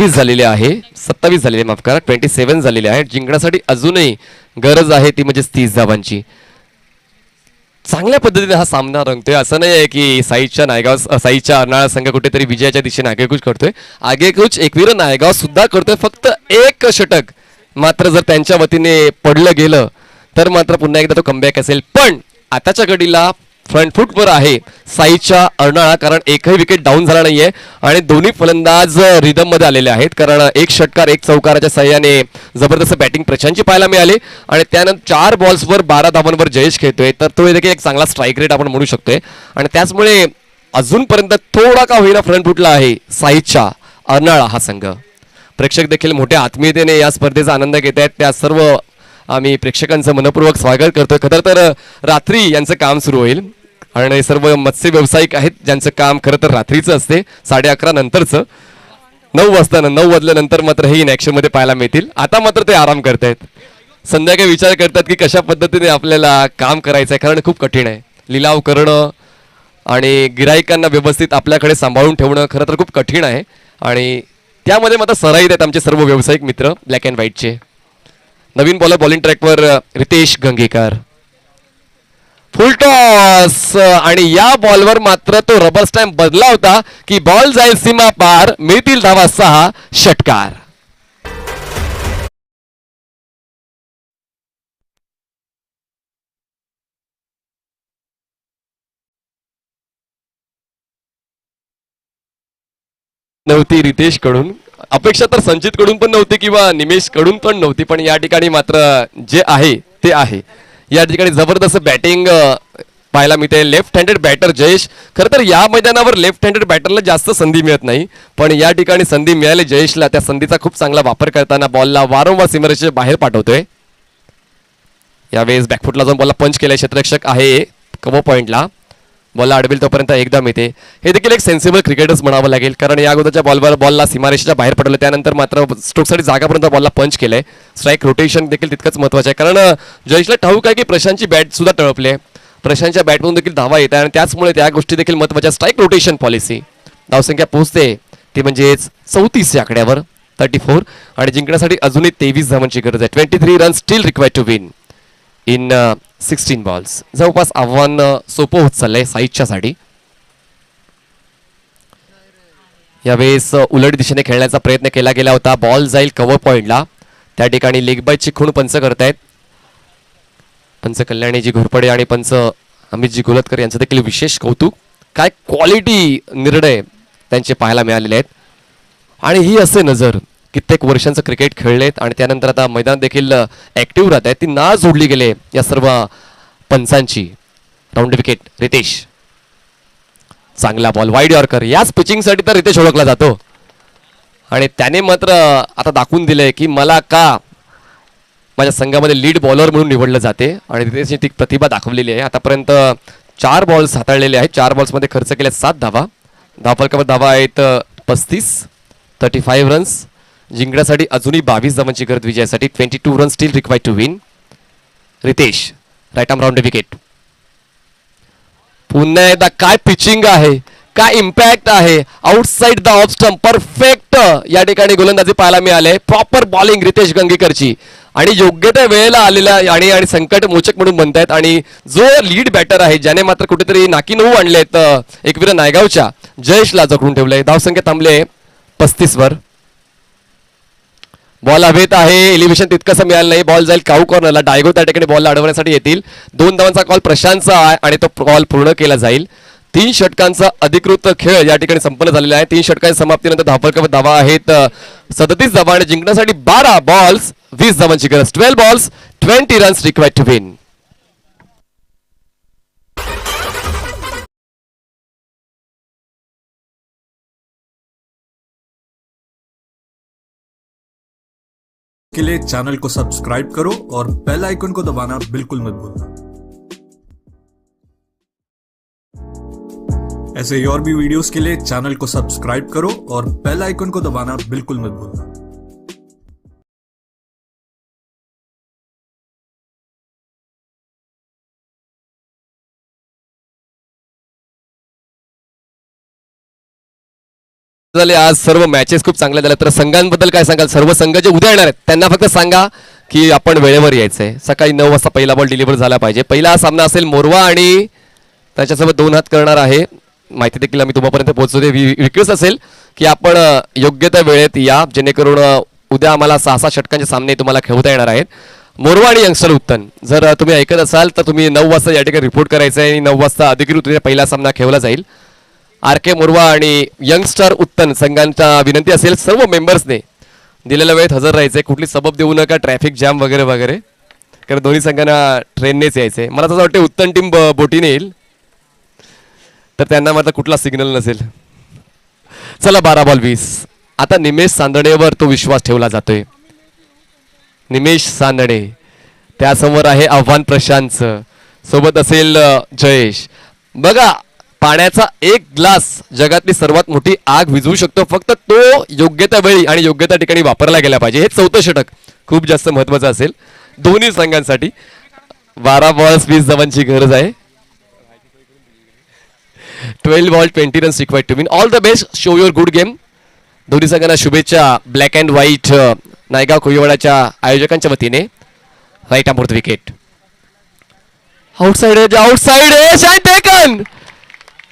झालेले आहे 27 झालेले, माफ करा 27 झालेले आहे. जिंकण्यासाठी अजूनही गरज आहे ती म्हणजे 30 धावांची. चांगल्या पद्धतीने हा सामना रंगतोय. असं नाही आहे की साईच्या अर्नाळा संघ कुठेतरी विजयाच्या दिशेने आगेकूच करतोय. आगेकूच एकवीर नायगाव सुद्धा करतोय. फक्त एक षटक मात्र जर त्यांच्या वतीने पडलं गेलं तर मात्र पुन्हा एकदा तो कमबॅक असेल. पण आताच्या घडीला फ्रंट फूटवर आहे साईच्या अर्नाळा, कारण एकही विकेट डाऊन झाला नाहीये आणि दोन्ही फलंदाज रिदम मध्ये आलेले आहेत. कारण एक षटकार एक चौकाराच्या सहाय्याने जबरदस्त बॅटिंग प्रशांतची पाहायला मिळाली आणि त्यानंतर 4 बॉल्सवर 12 धावांवर जयेश खेळतोय. तर तो देखील एक चांगला स्ट्राईक रेट आपण म्हणू शकतोय आणि त्याचमुळे अजूनपर्यंत थोडा का होईना फ्रंट फुटला आहे साईच्या अर्नाळा हा संघ. प्रेक्षक देखील मोठ्या आत्मीयतेने या स्पर्धेचा आनंद घेत आहेत. त्या सर्व आम्ही प्रेक्षकांचं मनपूर्वक स्वागत करतोय. खरं तर रात्री यांचं काम सुरू होईल आणि सर्व मत्स्य व्यावसायिक आहेत ज्यांचं काम खरं तर रात्रीचं असते 11:30 नंतरचं. 9 वाजता 9 वाजल्यानंतर मात्र हे इन ॲक्शन मध्ये पाहायला मिळतील. आता मात्र ते आराम करतायत. संध्याकाळी विचार करतात की कशा पद्धतीने आपल्याला काम करायचं आहे, कारण खूप कठीण आहे. लिलाव करणं आणि गिराईकांना व्यवस्थित आपल्याकडे सांभाळून ठेवणं खरं तर खूप कठीण आहे आणि त्यामध्ये मात्र सराईत आहेत आमचे सर्व व्यावसायिक मित्र ब्लॅक अँड व्हाईटचे. नवीन बॉलर बॉलिंग ट्रॅकवर रितेश गंगेकर. फुल टॉस आणि या बॉलवर मात्र तो रबर स्टॅम्प बदला होता की बॉल जाईल सीमा पार, मिळतील धावा 6, षटकार. नव्हती रितेश कडून, अपेक्षा तर संचित कडून पण नव्हती किंवा निमेश कडून पण नव्हती, पण या ठिकाणी मात्र जे आहे ते आहे. या ठिकाणी जबरदस्त बॅटिंग पाहायला मिळते. Left handed batter Jayesh. खरं तर या मैदानावर लेफ्ट हँडेड बॅटरला जास्त संधी मिळत नाही, पण या ठिकाणी संधी मिळाली जयेशला. त्या संधीचा खूप चांगला वापर करताना बॉलला वारंवार सीमारेषेच्या बाहेर पाठवतोय. यावेळेस बॅकफुटला जाऊन बॉलला पंच केलाय. क्षेत्ररक्षक आहे कव्हर पॉईंटला. बॉलला अडवेल तोपर्यंत एकदा मिळते. हे देखील एक सेन्सिबल क्रिकेटर्स म्हणावं लागेल, कारण या अगोदरच्या बॉलला सीमारेषेच्या बाहेर पडलं, त्यानंतर मात्र स्ट्रोकसाठी जागापर्यंत बॉलला पंच केलंय. स्ट्राईक रोटेशन देखील तितकंच महत्त्वाचं आहे, कारण जयेशला ठाऊक आहे की प्रशांतची बॅट सुद्धा टळपले. प्रशांतच्या बॅटमधून देखील धावा येत आहे आणि त्याचमुळे त्या गोष्टी देखील महत्त्वाच्या. Strike rotation policy. धावसंख्या पोहोचते ती म्हणजेच 34 या आकड्यावर 34 आणि जिंकण्यासाठी अजूनही 23 धावांची गरज आहे. 23 run still required to win in 16 balls. जवळपास आव्हान सोपं होत चाललंय साईच्यासाठी. यावेळेस उलट दिशेने खेळण्याचा प्रयत्न केला गेला होता. बॉल जाईल कव्हर पॉईंटला. त्या ठिकाणी लेग बायची खूण पंच करतायत. पंच कल्याणीजी घोरपडे आणि पंच अमितजी गोलतकर यांचं देखील विशेष कौतुक. काय क्वालिटी निर्णय त्यांचे पाहायला मिळालेले आहेत आणि ही असे नजर कित्येक वर्षांचं क्रिकेट खेळलेत आणि त्यानंतर आता मैदान देखील ऍक्टिव्ह राहत आहे. ती ना जोडली गेले या सर्व पंचांची. Round wicket Riteish. चांगला बॉल वाईड यॉर्कर. याच पिचिंगसाठी तर रितेश ओळखला जातो आणि त्याने मात्र आता दाखवून दिलंय की मला का माझ्या संघामध्ये लीड बॉलर म्हणून निवडलं जाते आणि रितेशने ती प्रतिभा दाखवलेली आहे. आतापर्यंत 4 बॉल्स हाताळलेले आहेत. 4 बॉल्समध्ये खर्च केल्या 7 धावा. धावफलकावर धावा आहेत 35 रन्स. जिंकण्यासाठी अजूनही 22 धावांची गरज विजयासाठी. 22 run still required to win. Ritesh right arm round wicket. पुन्हा एकदा काय पिचिंग आहे, काय इम्पॅक्ट आहे. Outside the off stump perfect या ठिकाणी गोलंदाजी पाहायला मिळाले. प्रॉपर बॉलिंग रितेश गंगेकरची आणि योग्य त्या वेळेला आलेल्या आणि संकट मोचक म्हणून म्हणतायत. आणि जो लीड बॅटर आहे ज्याने मात्र कुठेतरी नाकी 9 आणलेत एकवीर नायगावच्या जयेशला जखडून ठेवलंय. धावसंख्या थांबले 35 वर. बॉल हवेत आहे. एलिव्हेशन तितकंसं मिळालं नाही. बॉल जाईल काऊ कॉर्नरला. डायगो त्या ठिकाणी बॉलला अडवण्यासाठी येतील. 2 धावांचा कॉल प्रशांतचा आहे आणि तो कॉल पूर्ण केला जाईल. 3 षटकांचा अधिकृत खेळ या ठिकाणी संपन्न झालेला आहे. 3 षटकांच्या समाप्तीनंतर धावफलकावर धावा आहेत 37 धावा आणि जिंकण्यासाठी 12 बॉल्स 20 धावांची गरज. 12 balls 20 runs required to win. के लिए चैनल को सब्सक्राइब करो और बेल आइकन को दबाना बिल्कुल मत भूलना। ऐसे ही और भी वीडियोस के लिए चैनल को सब्सक्राइब करो और बेल आइकन को दबाना बिल्कुल मत भूलना। झाले आज सर्व मॅचेस खूप चांगल्या झाल्या. तर संघांबद्दल काय सांगाल? सर्व संघ जे उद्या येणार आहेत त्यांना फक्त सांगा की आपण वेळेवर यायचंय. सकाळी 9 वाजता पहिला बॉल डिलिव्हर झाला पाहिजे. पहिला सामना असेल मोरवा आणि त्याच्यासोबत 2 हात करणार आहे. माहिती देखील आम्ही तुम्हापर्यंत पोहोचवते. रिक्वेस्ट असेल की आपण योग्य त्या वेळेत या, जेणेकरून उद्या आम्हाला 6-6 षटकांचे सामने तुम्हाला खेळता येणार आहेत. मोरवा आणि यंगस्टर उत्तन, जर तुम्ही ऐकत असाल तर तुम्ही 9 वाजता या ठिकाणी रिपोर्ट करायचं आहे आणि 9 वाजता अधिकृत पहिला सामना खेळला जाईल. RK मोरवा आणि यंगस्टर उत्तन संघांचा विनंती असेल सर्व मेंबर्सने दिलेल्या वेळेत हजर राहायचे. कुठली सबब देऊ नका, ट्रॅफिक जॅम वगैरे वगैरे, कारण दोन्ही संघांना ट्रेननेच यायचे. मला तसं वाटतं उत्तन टीम बोटीने येईल, तर त्यांना मात्र कुठला सिग्नल नसेल. चला 12 बॉल 20. आता निमेश सांदणेवर तो विश्वास ठेवला जातोय. निमेश सांदणे, त्यासमोर आहे आव्हान प्रशांतचं, सोबत असेल जयेश. बघा, पाण्याचा एक ग्लास जगातली सर्वात मोठी आग विझवू शकतो, फक्त तो योग्य त्या वेळी आणि योग्य त्या ठिकाणी वापरला गेला पाहिजे. हे 4थं षटक खूप जास्त महत्वाचं असेल दोन्ही संघांसाठी. 12 बॉल्स 20 धावांची गरज आहे. 12 ball 20 runs required to win. All the best, show your good game. दोन्ही संघांना शुभेच्छा. ब्लॅक अँड व्हाईट नायगाव कोळीवाडाच्या आयोजकांच्या वतीने. Right arm wicket. Outside edge, outside edge and taken.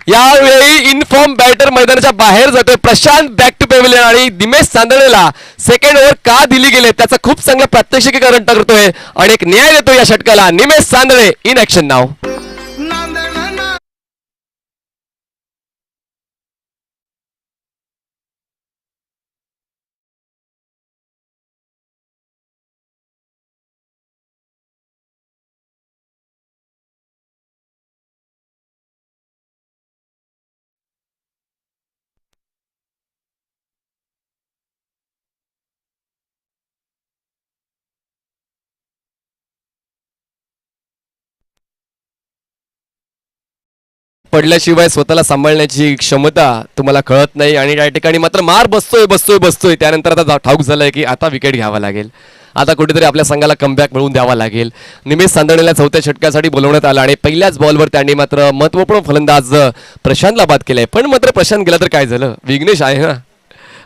यावेळी इनफॉर्म बॅटर मैदानाच्या बाहेर जातोय. प्रशांत बॅक टू पेव्हिलियन आणि निमेश सांदणेला सेकंड ओव्हर का दिली गेले त्याचा खूप चांगलं प्रात्यक्षिकीकरण करतोय आणि एक न्याय देतो या षटकाला. निमेश सांदणे इन ऍक्शन नाव. पडल्याशिवाय स्वतःला सांभाळण्याची क्षमता तुम्हाला कळत नाही आणि या ठिकाणी मात्र मार बसतोय बसतोय बसतोय. त्यानंतर आता ठाऊक झालंय की आता विकेट घ्यावा लागेल. आता कुठेतरी आपल्या संघाला कमबॅक मिळवून द्यावा लागेल. निमेश सांदणेला 4थ्या षटकासाठी बोलवण्यात आलं आणि पहिल्याच बॉलवर त्यांनी मात्र महत्वपूर्ण फलंदाज प्रशांतला बाद केलाय. पण मात्र प्रशांत गेला तर काय झालं, विघ्नेश आहे ना,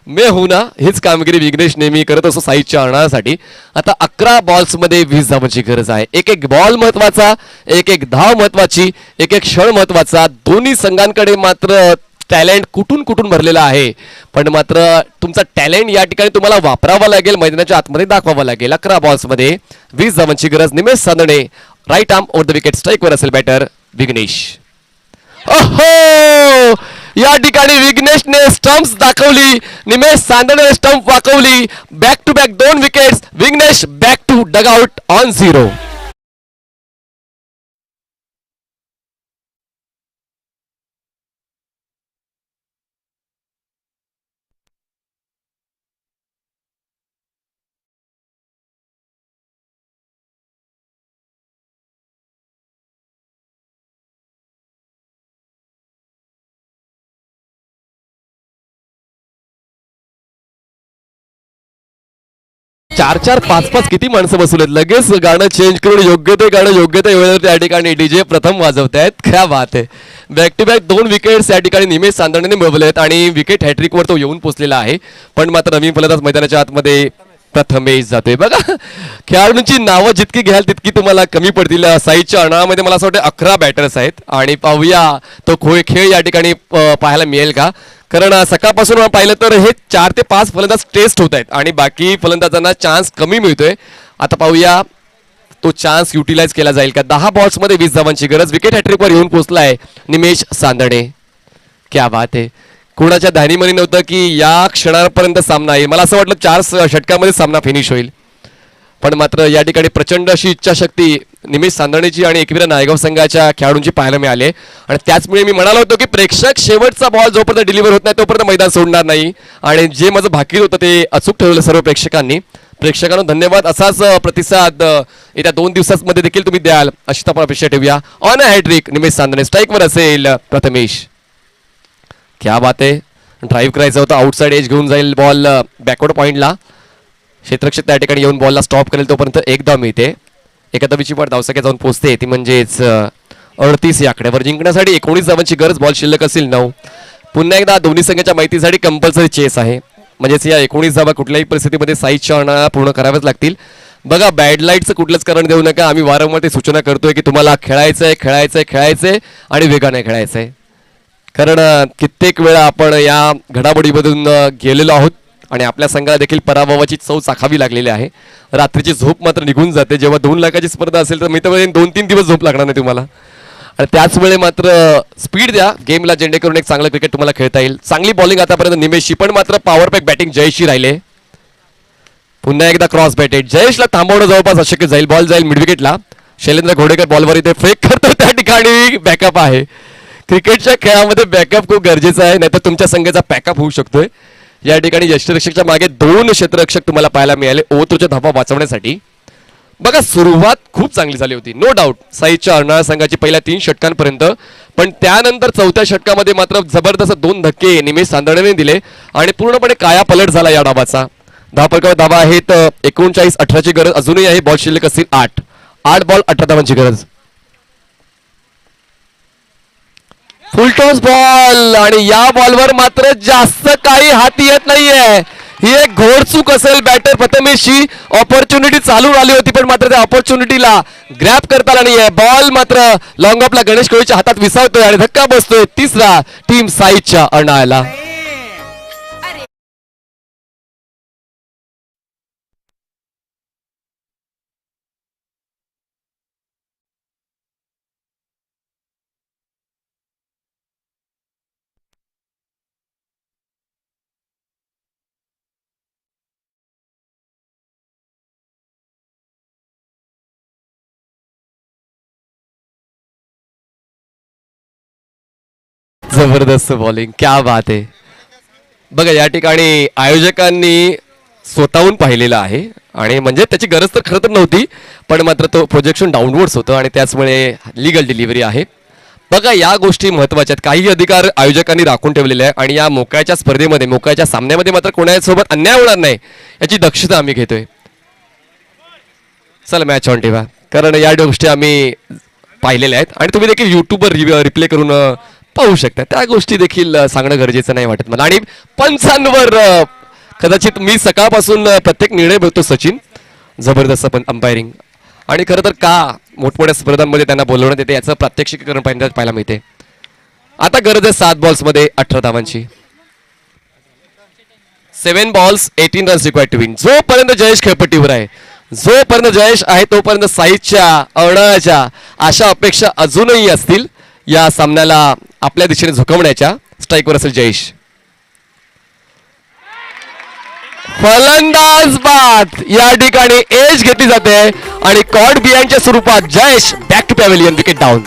मे हो ना. हीच कामगिरी विघ्नेश नेहमी करत असतो साईडच्या आणण्यासाठी. आता 11 बॉल्समध्ये 20 धावांची गरज आहे. एक एक बॉल महत्वाचा, एक एक धाव महत्वाची, एक एक क्षण महत्वाचा. दोन्ही संघांकडे मात्र टॅलेंट कुठून कुठून भरलेला आहे, पण मात्र तुमचा टॅलेंट या ठिकाणी तुम्हाला वापरावा लागेल, मैदानाच्या आतमध्ये दाखवावा लागेल. 11 बॉल्समध्ये 20 धावांची गरज. Nimesh Sandane right arm over the wicket, स्ट्राईकवर असेल बॅटर विघ्नेश. ओहो, या ठिकाणी विघ्नेशने स्टंप्स दाखवली, निमेश सांदणे स्टंप वाकवली. Back to back 2 wickets. Vighnesh back to dugout on 0. चार 5 किती माणसं बसवलेत. लगेच गाणं चेंज करून योग्य ते गाणं योग्य त्या वेळेवर त्या ठिकाणी डीजे प्रथम वाजवत आहेत. क्या बात आहे. बॅक टू बॅक 2 विकेट्स या ठिकाणी निमेश सांदणेने मिळवले आहेत आणि विकेट हॅट्रिकवर तो येऊन पोहोचलेला आहे. पण मात्र नवीन फलंदाज मैदानाच्या आतमध्ये प्रथमेश जातोय. बघा, खेळाडूंची नावं जितकी घ्याल तितकी तुम्हाला कमी पडतील. साईडच्या अणामध्ये मला असं वाटतं 11 बॅटर्स आहेत आणि पाहूया तो खेळ या ठिकाणी पाहायला मिळेल का. कारण सकाळपासून पाहिलं तर हे 4 ते 5 फलंदाज टेस्ट होत आहेत आणि बाकी फलंदाजांना चान्स कमी मिळतोय. आता पाहूया तो चान्स युटिलाइज केला जाईल का. 10 बॉल्समध्ये 20 धावांची गरज. विकेट हॅट्रिकवर येऊन पोहोचलाय निमेश सांदणे. क्या बात आहे. कुणाच्या ध्यानीमनी नव्हतं की या क्षणापर्यंत सामना येईल. मला असं वाटलं 4 षटकामध्ये सामना फिनिश होईल, पण मात्र या ठिकाणी प्रचंड अशी इच्छाशक्ती निमेश सांदणेची आणि एकविरा नायगाव संघाच्या खेळाडूंची पाहायला मिळाली. आणि त्याचमुळे मी म्हणालो होतो की प्रेक्षक शेवटचा बॉल जोपर्यंत डिलिव्हर होत नाही तोपर्यंत मैदान सोडणार नाही. आणि जे माझं भाकीत होतं ते अचूक ठेवलं सर्व प्रेक्षकांनी. प्रेक्षकांना धन्यवाद. असाच प्रतिसाद येत्या 2 दिवसांमध्ये देखील तुम्ही द्याल अशी आपण अपेक्षा ठेवूया. ऑन अ हॅट्रिक निमेश सांदणे. स्ट्राईकवर असेल प्रथमेश. क्या बात आहे. ड्राईव्ह करायचं होतं. आउटसाइड एज घेऊन जाईल बॉल बॅकवर्ड पॉईंटला. क्षेत्ररक्षक त्या ठिकाणी येऊन बॉलला स्टॉप करेल तोपर्यंत एक धाव मिळते. एका धावीची वाट धावसंख्या जाऊन पोहोचते ती म्हणजेच 38 या आकड्यावर. जिंकण्यासाठी 19 धावांची गरज. बॉल शिल्लक असेल 9. पुन्हा एकदा दोन्ही संघाच्या माहितीसाठी कंपल्सरी चेस आहे, म्हणजेच या 19 धावा कुठल्याही परिस्थितीमध्ये साईजच्या अडा पूर्ण कराव्याच लागतील. बघा, बॅड लाईटचं कुठलंच कारण देऊ नका. आम्ही वारंवार ते सूचना करतोय की तुम्हाला खेळायचंय आणि वेगाने खेळायचंय. कारण कित्येक वेळा आपण या घडामोडीमधून गेलेलो आहोत आणि आपल्या संघाला देखील पराभवाची चव चाखावी लागलेली आहे. रात्रीची झोप मात्र निघून जाते. जेव्हा 2 लाखाची स्पर्धा असेल तर मी तर 2-3 दिवस झोप लागणार नाही तुम्हाला. आणि त्याच वेळे मात्र स्पीड द्या गेमला, जेणेकरून एक चांगलं क्रिकेट तुम्हाला खेळता येईल. चांगली बॉलिंग आतापर्यंत निमेशची, पण मात्र पॉवर पॅक बॅटिंग जयेशची राहिले. पुन्हा एकदा क्रॉस बॅटेड. जयेशला थांबवणं जवळपास अशक्य जाईल. बॉल जाईल मिड विकेटला. शैलेंद्र घोडेकर बॉलवर इथे फेक करतो, त्या ठिकाणी बॅकअप आहे. क्रिकेटच्या खेळामध्ये बॅकअप खूप गरजेचं आहे, नाहीतर तुमच्या संघाचा पॅकअप होऊ शकतोय. या ठिकाणी यष्टीरक्षकच्या मागे 2 क्षेत्ररक्षक तुम्हाला पाहायला मिळाले ओव्हरच्या धावा वाचवण्यासाठी. बघा, सुरुवात खूप चांगली झाली होती, नो डाऊट, साईजच्या अर्नाळा संघाची पहिल्या 3 षटकांपर्यंत. पण त्यानंतर 4थ्या षटकामध्ये मात्र जबरदस्त 2 धक्के निमेश सांदळेने दिले आणि पूर्णपणे काया पलट झाला या डावाचा. धावा आहेत 39-18ची गरज अजूनही आहे. बॉल शिल्लक असतील 8 बॉल 18 धावांची गरज. फुलटॉस बॉल आणि या बॉलवर मात्र जास्त काही हाती येत नाहीये. ही एक घोडचूक असेल बॅटर प्रथमेशची. ऑपॉर्च्युनिटी चालू आली होती, पण मात्र त्या ऑपॉर्च्युनिटीला ग्रॅब करता आला नाहीये. बॉल मात्र लॉंग ऑफला गणेश कोळीच्या हातात विसावतोय आणि धक्का बसतोय तिसरा टीम साईजच्या अर्नाळ्याला. जबरदस्त बॉलिंग, क्या बात आहे. बघा, या ठिकाणी आयोजकांनी स्वतःहून पाहिलेलं आहे आणि म्हणजे त्याची गरज तर खरं तर नव्हती, पण मात्र तो प्रोजेक्शन डाऊनवर्ड्स होतं आणि त्याचमुळे लिगल डिलिव्हरी आहे. बघा, या गोष्टी महत्वाच्या आहेत. काही अधिकार आयोजकांनी राखून ठेवलेले आहे आणि या मोकळ्याच्या स्पर्धेमध्ये, मोकळ्याच्या सामन्यामध्ये मात्र कोणासोबत अन्याय होणार नाही याची दक्षता आम्ही घेतोय. चला मॅच ऑन ठेवा, कारण या गोष्टी आम्ही पाहिलेल्या आहेत आणि तुम्ही देखील युट्यूबवर रिप्ले करून पाहू शकता. त्या गोष्टी देखील सांगणं गरजेचं नाही वाटत मला. आणि पंचांवर कदाचित मी सकाळपासून प्रत्येक निर्णय बघतो सचिन, जबरदस्त पण अंपायरिंग. आणि खरं तर का मोठमोठ्या स्पर्धांमध्ये त्यांना बोलवण्यात येते याचं प्रात्यक्षिकरण पाहायला मिळते. आता गरज आहे 7 बॉल्समध्ये 18 धावांची. 7 balls 18 runs required to win. जोपर्यंत जयेश खेळपट्टीवर आहे, जोपर्यंत जयेश आहे, तोपर्यंत साईजच्या अर्नाळ्याच्या अशा अपेक्षा अजूनही असतील. या सामन्याला आपल्या दिशेने झुकवण्याच्या. स्ट्राईकवर असेल जयेश. फलंदाज बाद. या ठिकाणी एज घेतली जाते आणि कॉड बिहाइंडच्या स्वरूपात Jayesh back to pavilion, wicket down.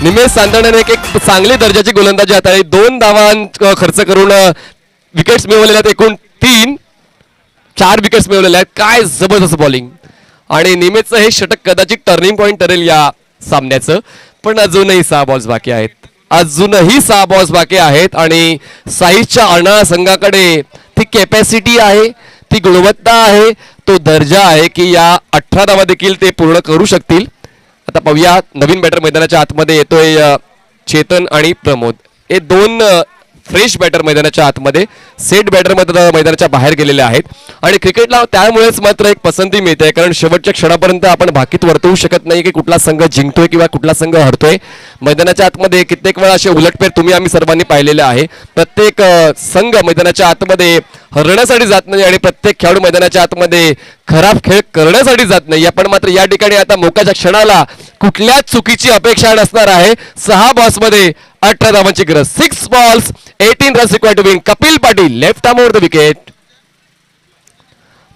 Nimesh सांतण्याने एक चांगली दर्जाची गोलंदाजी हाताळली. 2 धावां खर्च करून विकेट्स मिळवलेल्या आहेत. एकूण 4 विकेट्स मिळवलेल्या आहेत. काय जबरदस्त बॉलिंग. आणि निमेशचं हे षटक कदाचित टर्निंग पॉईंट ठरेल या सामन्याचं. पण अजूनही 6 बॉल्स बाकी आहेत. अजूनही 6 बॉल्स बाकी आहेत आणि साईजच्या अर्नाळा संघाकडे ती कॅपॅसिटी आहे, ती गुणवत्ता आहे, तो दर्जा आहे की या 18 धावा देखील ते पूर्ण करू शकतील. आता पाहूया, नवीन बॅटर मैदानाच्या आतमध्ये येतोय चेतन आणि प्रमोद. हे 2 फ्रेश बॅटर मैदानाच्या आतमध्ये, सेट बॅटर मैदानाच्या बाहेर गेलेले आहेत. आणि क्रिकेटला त्यामुळेच मात्र एक पसंती मिळते, कारण शेवटच्या क्षणापर्यंत आपण भाकीत वर्तवू शकत नाही की कुठला संघ जिंकतोय किंवा कुठला संघ हरतोय. मैदानाच्या आतमध्ये कित्येक वेळा असे उलटफेर तुम्ही आम्ही सर्वांनी पाहिलेले आहे. प्रत्येक संघ मैदानाच्या आतमध्ये हरण्यासाठी जात नाही आणि प्रत्येक खेळाडू मैदानाच्या आतमध्ये खराब खेळ करण्यासाठी जात नाही. आपण मात्र या ठिकाणी आता मोक्याच्या क्षणाला कुठल्याच चुकीची अपेक्षा नसणार आहे. 6 बॉल्समध्ये 18 धावांची गरज. 6 balls 18 runs required to win. Kapil Patil left arm over the wicket.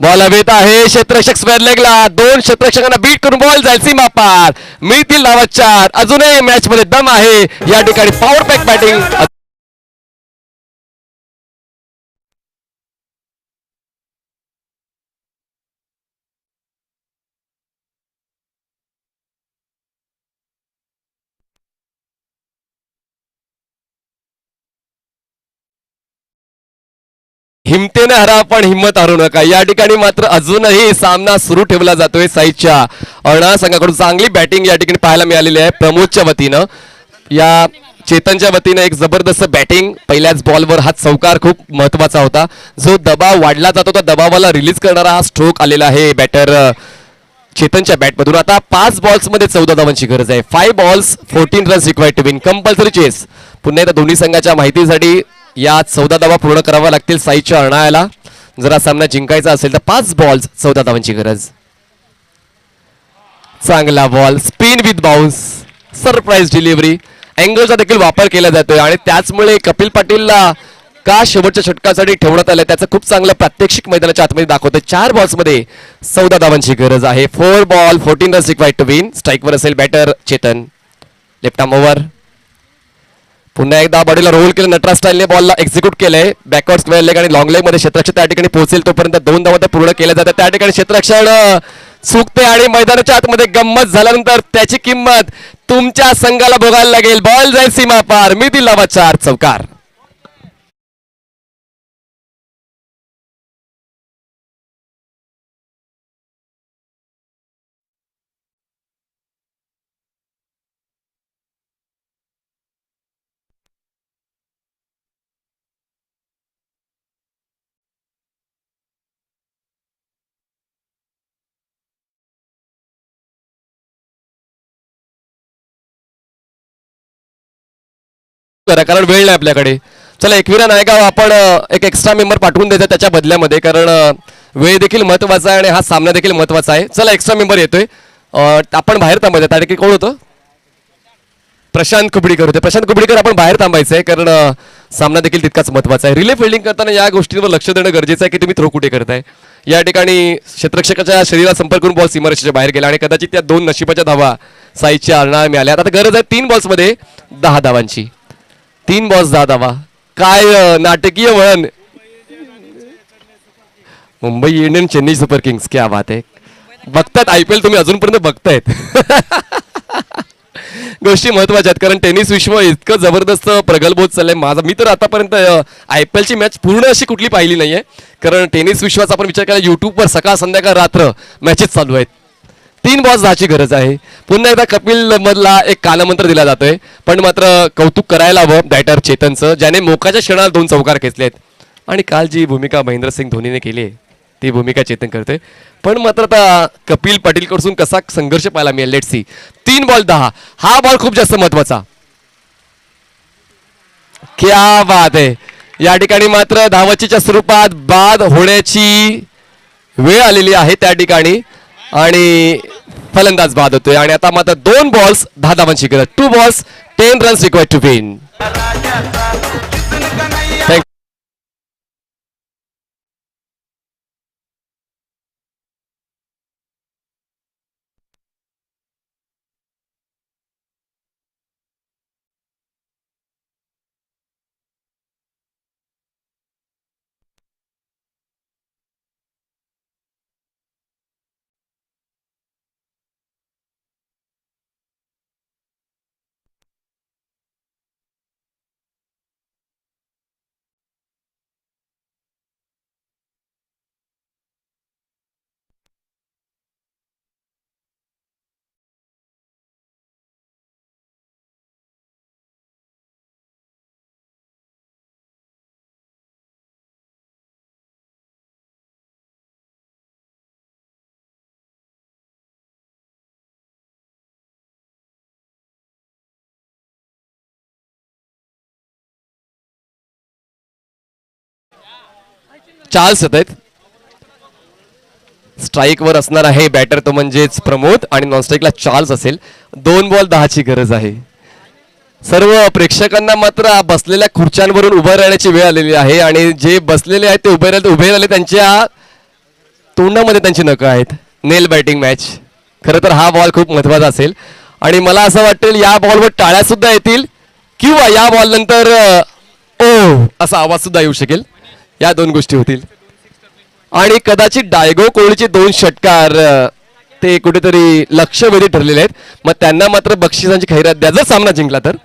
Ball हवेत आहे. क्षेत्ररक्षक स्क्वेअर लेगला. 2 क्षेत्ररक्षकांना बीट करून बॉल जाईल सीमा पार. मिळतील धावा 4. अजूनही मॅच मध्ये दम आहे. या ठिकाणी पॉवर पॅक बॅटिंग. हिमतेने हरा पण हिंमत हारू नका. या ठिकाणी मात्र अजूनही सामना सुरू ठेवला जातोय साईच्या अर्णा संघाकडून. चांगली बॅटिंग या ठिकाणी पाहायला मिळालेली आहे प्रमोदच्या वतीनं. या चेतनच्या वतीनं एक जबरदस्त बॅटिंग. पहिल्याच बॉलवर हा चौकार खूप महत्वाचा होता. जो दबाव वाढला जातो त्या दबावाला रिलीज करणारा हा स्ट्रोक आलेला आहे बॅटर चेतनच्या बॅटमधून. आता 5 बॉल्समध्ये 14 धावांची गरज आहे. 5 balls 14 runs required to win. Compulsory chase. पुन्हा एकदा दोन्ही संघाच्या माहितीसाठी या 14 धावा पूर्ण कराव्या लागतील साईच्या अर्णायाला जर हा सामना जिंकायचा असेल तर. 5 balls 14 धावांची गरज. चांगला ball spin with bounce. Surprise delivery. अँगलचा देखील वापर केला जातोय आणि त्याचमुळे कपिल पाटीलला का शेवटच्या षटकासाठी ठेवण्यात आलं त्याचं खूप चांगलं प्रात्यक्षिक मैदानाच्या आतमध्ये दाखवतोय. 4 बॉल्समध्ये 14 धावांची गरज आहे. 4 ball 14 runs required to win. स्ट्राईकवर असेल batter Chetan. Left arm over. पुन्हा एकदा बॉडीला रोल केलं नटराज स्टाईलने. बॉलला एक्झिक्यूट केलंय. बॅकवर्ड स्क्वेअर लेग आणि लॉंग लेग मध्ये क्षेत्ररक्षण त्या ठिकाणी पोहोचेल तोपर्यंत 2 धावा पूर्ण केल्या जातात. त्या ठिकाणी क्षेत्ररक्षण चुकते आणि मैदानाच्या आतमध्ये गंमत झाल्यानंतर त्याची किंमत तुमच्या संघाला भोगायला लागेल. बॉल जाईल सीमा पार. मी दिला 4 चौकार. करा कारण वेळ नाही आपल्याकडे. चला एकविरा नायका आपण एक एक्स्ट्रा मेंबर पाठवून द्यायचा त्याच्या बदल्यामध्ये कारण वेळ देखील महत्वाचा आहे आणि हा सामना देखील महत्वाचा आहे. चला एक्स्ट्रा मेंबर येतोय. आपण बाहेर थांबायचं. त्या ठिकाणी कोण होतं? प्रशांत कुबडीकर होते. प्रशांत कुबडीकर आपण बाहेर थांबायचं आहे कारण सामना देखील तितकाच महत्वाचा आहे. रिले फिल्डिंग करताना या गोष्टींवर लक्ष देणं गरजेचं आहे की तुम्ही थ्रो कुठे करताय. या ठिकाणी क्षेत्ररक्षकाच्या शरीराला संपर्क करून बॉल सीमारेषेच्या बाहेर गेला आणि कदाचित त्या 2 नशिबाच्या धावा साईच्या अर्णाला मिळाल्या. आता गरज आहे 3 बॉल्समध्ये 10 धावांची. 3 balls 10 धावा. काय नाटकीय वळण. Mumbai Indian Chennai super Kings. क्या बात आहे. बघतात IPL तुम्ही अजूनपर्यंत बघतायत. गोष्टी महत्वाच्या आहेत कारण टेनिस विश्व इतकं जबरदस्त प्रगल्भ होत चाललंय. माझा मी तर आतापर्यंत IPL ची मॅच पूर्ण अशी कुठली पाहिली नाहीये कारण टेनिस विश्वाचा आपण विचार केला युट्यूबवर सकाळ संध्याकाळ रात्र मॅचेस चालू आहेत. 3 balls 10ची गरज आहे. पुन्हा एकदा कपिल मधला एक कालमंत्र दिला जातोय पण मात्र कौतुक करायला हवं बॅटर चेतनचं ज्याने मोकाच्या क्षणाला 2 चौकार खेचलेत. आणि काल जी भूमिका महेंद्रसिंग धोनीने केली ती भूमिका चेतन करतोय. पण मात्र आता कपिल पाटील कडून कसा संघर्ष पाहायला मिळेल. Let's see. 3 ball 10. हा बॉल खूप जास्त महत्वाचा. क्या बात आहे. या ठिकाणी मात्र धावचीच्या स्वरूपात बाद होण्याची वेळ आलेली आहे त्या ठिकाणी आणि फलंदाज बाद होतोय आणि आता मात्र 2 balls 10 धावांची गरज. 2 balls 10 runs required to win. Charles येत आहेत. स्ट्राईकवर असणार आहे बॅटर तो म्हणजेच प्रमोद आणि नॉन स्ट्राईकला चार्ल्स असेल. 2 ball 10ची गरज आहे. सर्व प्रेक्षकांना मात्र बसलेल्या खुर्च्यांवरून उभं राहण्याची वेळ आलेली आहे आणि जे बसलेले आहेत ते उभे राहिले त्यांच्या तोंडामध्ये त्यांची नखं आहेत. नेल बॅटिंग मॅच. खरं तर हा बॉल खूप महत्वाचा असेल आणि मला असं वाटेल या बॉलवर टाळ्या सुद्धा येतील किंवा या बॉल नंतर ओ असा आवाज सुद्धा येऊ शकेल. या 2 गोष्टी होतील आणि कदाचित डायगो कोहलीचे 2 षटकार ते कुठेतरी लक्षवेधी ठरलेले आहेत. मग त्यांना मात्र बक्षिसांची खैरात द्या जर सामना जिंकला तर.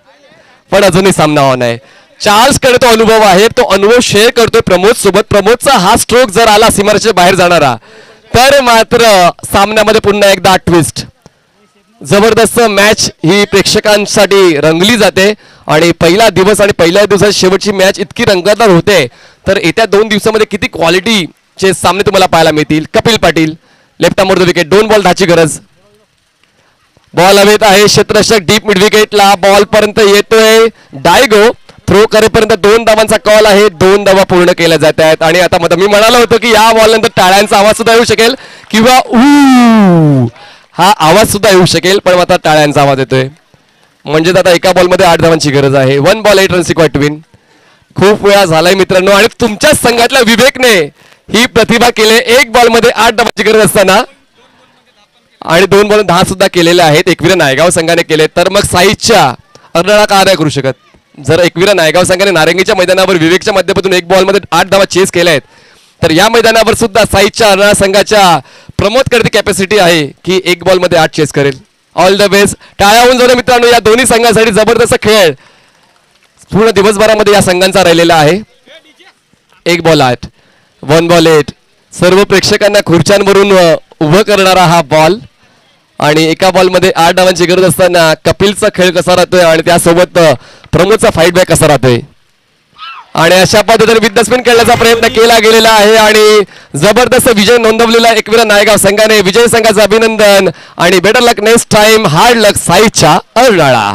पण अजूनही सामना ऑन आहे. चार्ल्स कडे तो अनुभव आहे, तो अनुभव शेअर करतोय प्रमोद सोबत. प्रमोदचा हा स्ट्रोक जर आला सीमारेषेच्या बाहेर जाणारा, तर मात्र सामन्यामध्ये पुन्हा एकदा ट्विस्ट. जबरदस्त मॅच ही प्रेक्षकांसाठी रंगली जाते आणि पहिला दिवस आणि पहिल्या दिवसात शेवटची मॅच इतकी रंगतदार होते, तर येत्या 2 दिवसामध्ये किती क्वालिटीचे सामने तुम्हाला पाहायला मिळतील. Kapil Patil left arm wicket, 2 ball 10ची गरज. बॉल हवेत आहे, क्षेत्ररक्षक डीप मिड विकेटला बॉल पर्यंत येतोय. डायगो थ्रो करेपर्यंत 2 धावांचा कॉल आहे. 2 धावा पूर्ण केल्या जात आहेत आणि आता मी म्हणालो होतो की या बॉल नंतर टाळ्यांचा आवाज सुद्धा येऊ शकेल किंवा हा आवाज सुद्धा येऊ शकेल, पण आता टाळ्यांचा आवाज येतोय. म्हणजे आता एका बॉलमध्ये 8 धावांची गरज आहे. 1 ball 8 runs required to win. खूप वेळा झालाय मित्रांनो आणि तुमच्याच संघातल्या विवेकने ही प्रतिभा केली. 1 बॉलमध्ये 8 धावांची गरज असताना आणि 2 बॉल 10 सुद्धा केलेल्या आहेत एकविरा नायगाव संघाने केले. तर मग साईच्या अर्णळा का नाही करू शकत. जर एकविरा नायगाव संघाने नारंगीच्या मैदानावर विवेकच्या माध्यमातून 1 बॉलमध्ये 8 धावा चेस केल्या आहेत, तर या मैदानावर सुद्धा साईच्या अर्णळा संघाच्या प्रमोद करते कॅपॅसिटी आहे की 1 बॉलमध्ये 8 चेस करेल. All the best. टाळ्या होऊन जाऊ मित्रांनो या दोन्ही संघांसाठी. जबरदस्त खेळ पूर्ण दिवसभरामध्ये या संघांचा राहिलेला आहे. 1 बॉल 8, 1 बॉल 8. सर्व प्रेक्षकांना खुर्च्यांवरून उभं करणारा हा बॉल आणि एका बॉलमध्ये 8 धावांची गरज असताना कपिलचा खेळ कसा राहतोय आणि त्यासोबत प्रमोदचा फाईट बॅक कसा राहतोय. आणि अशा पद्धतीने विथ द स्पिन खेळण्याचा प्रयत्न केला गेलेला आहे आणि जबरदस्त विजय नोंदवलेला एकविरा नायगाव संघाने. विजय संघाचं अभिनंदन आणि बेटर लक नेक्स्ट टाइम. हार्ड लक साईच्या अर्नाळा.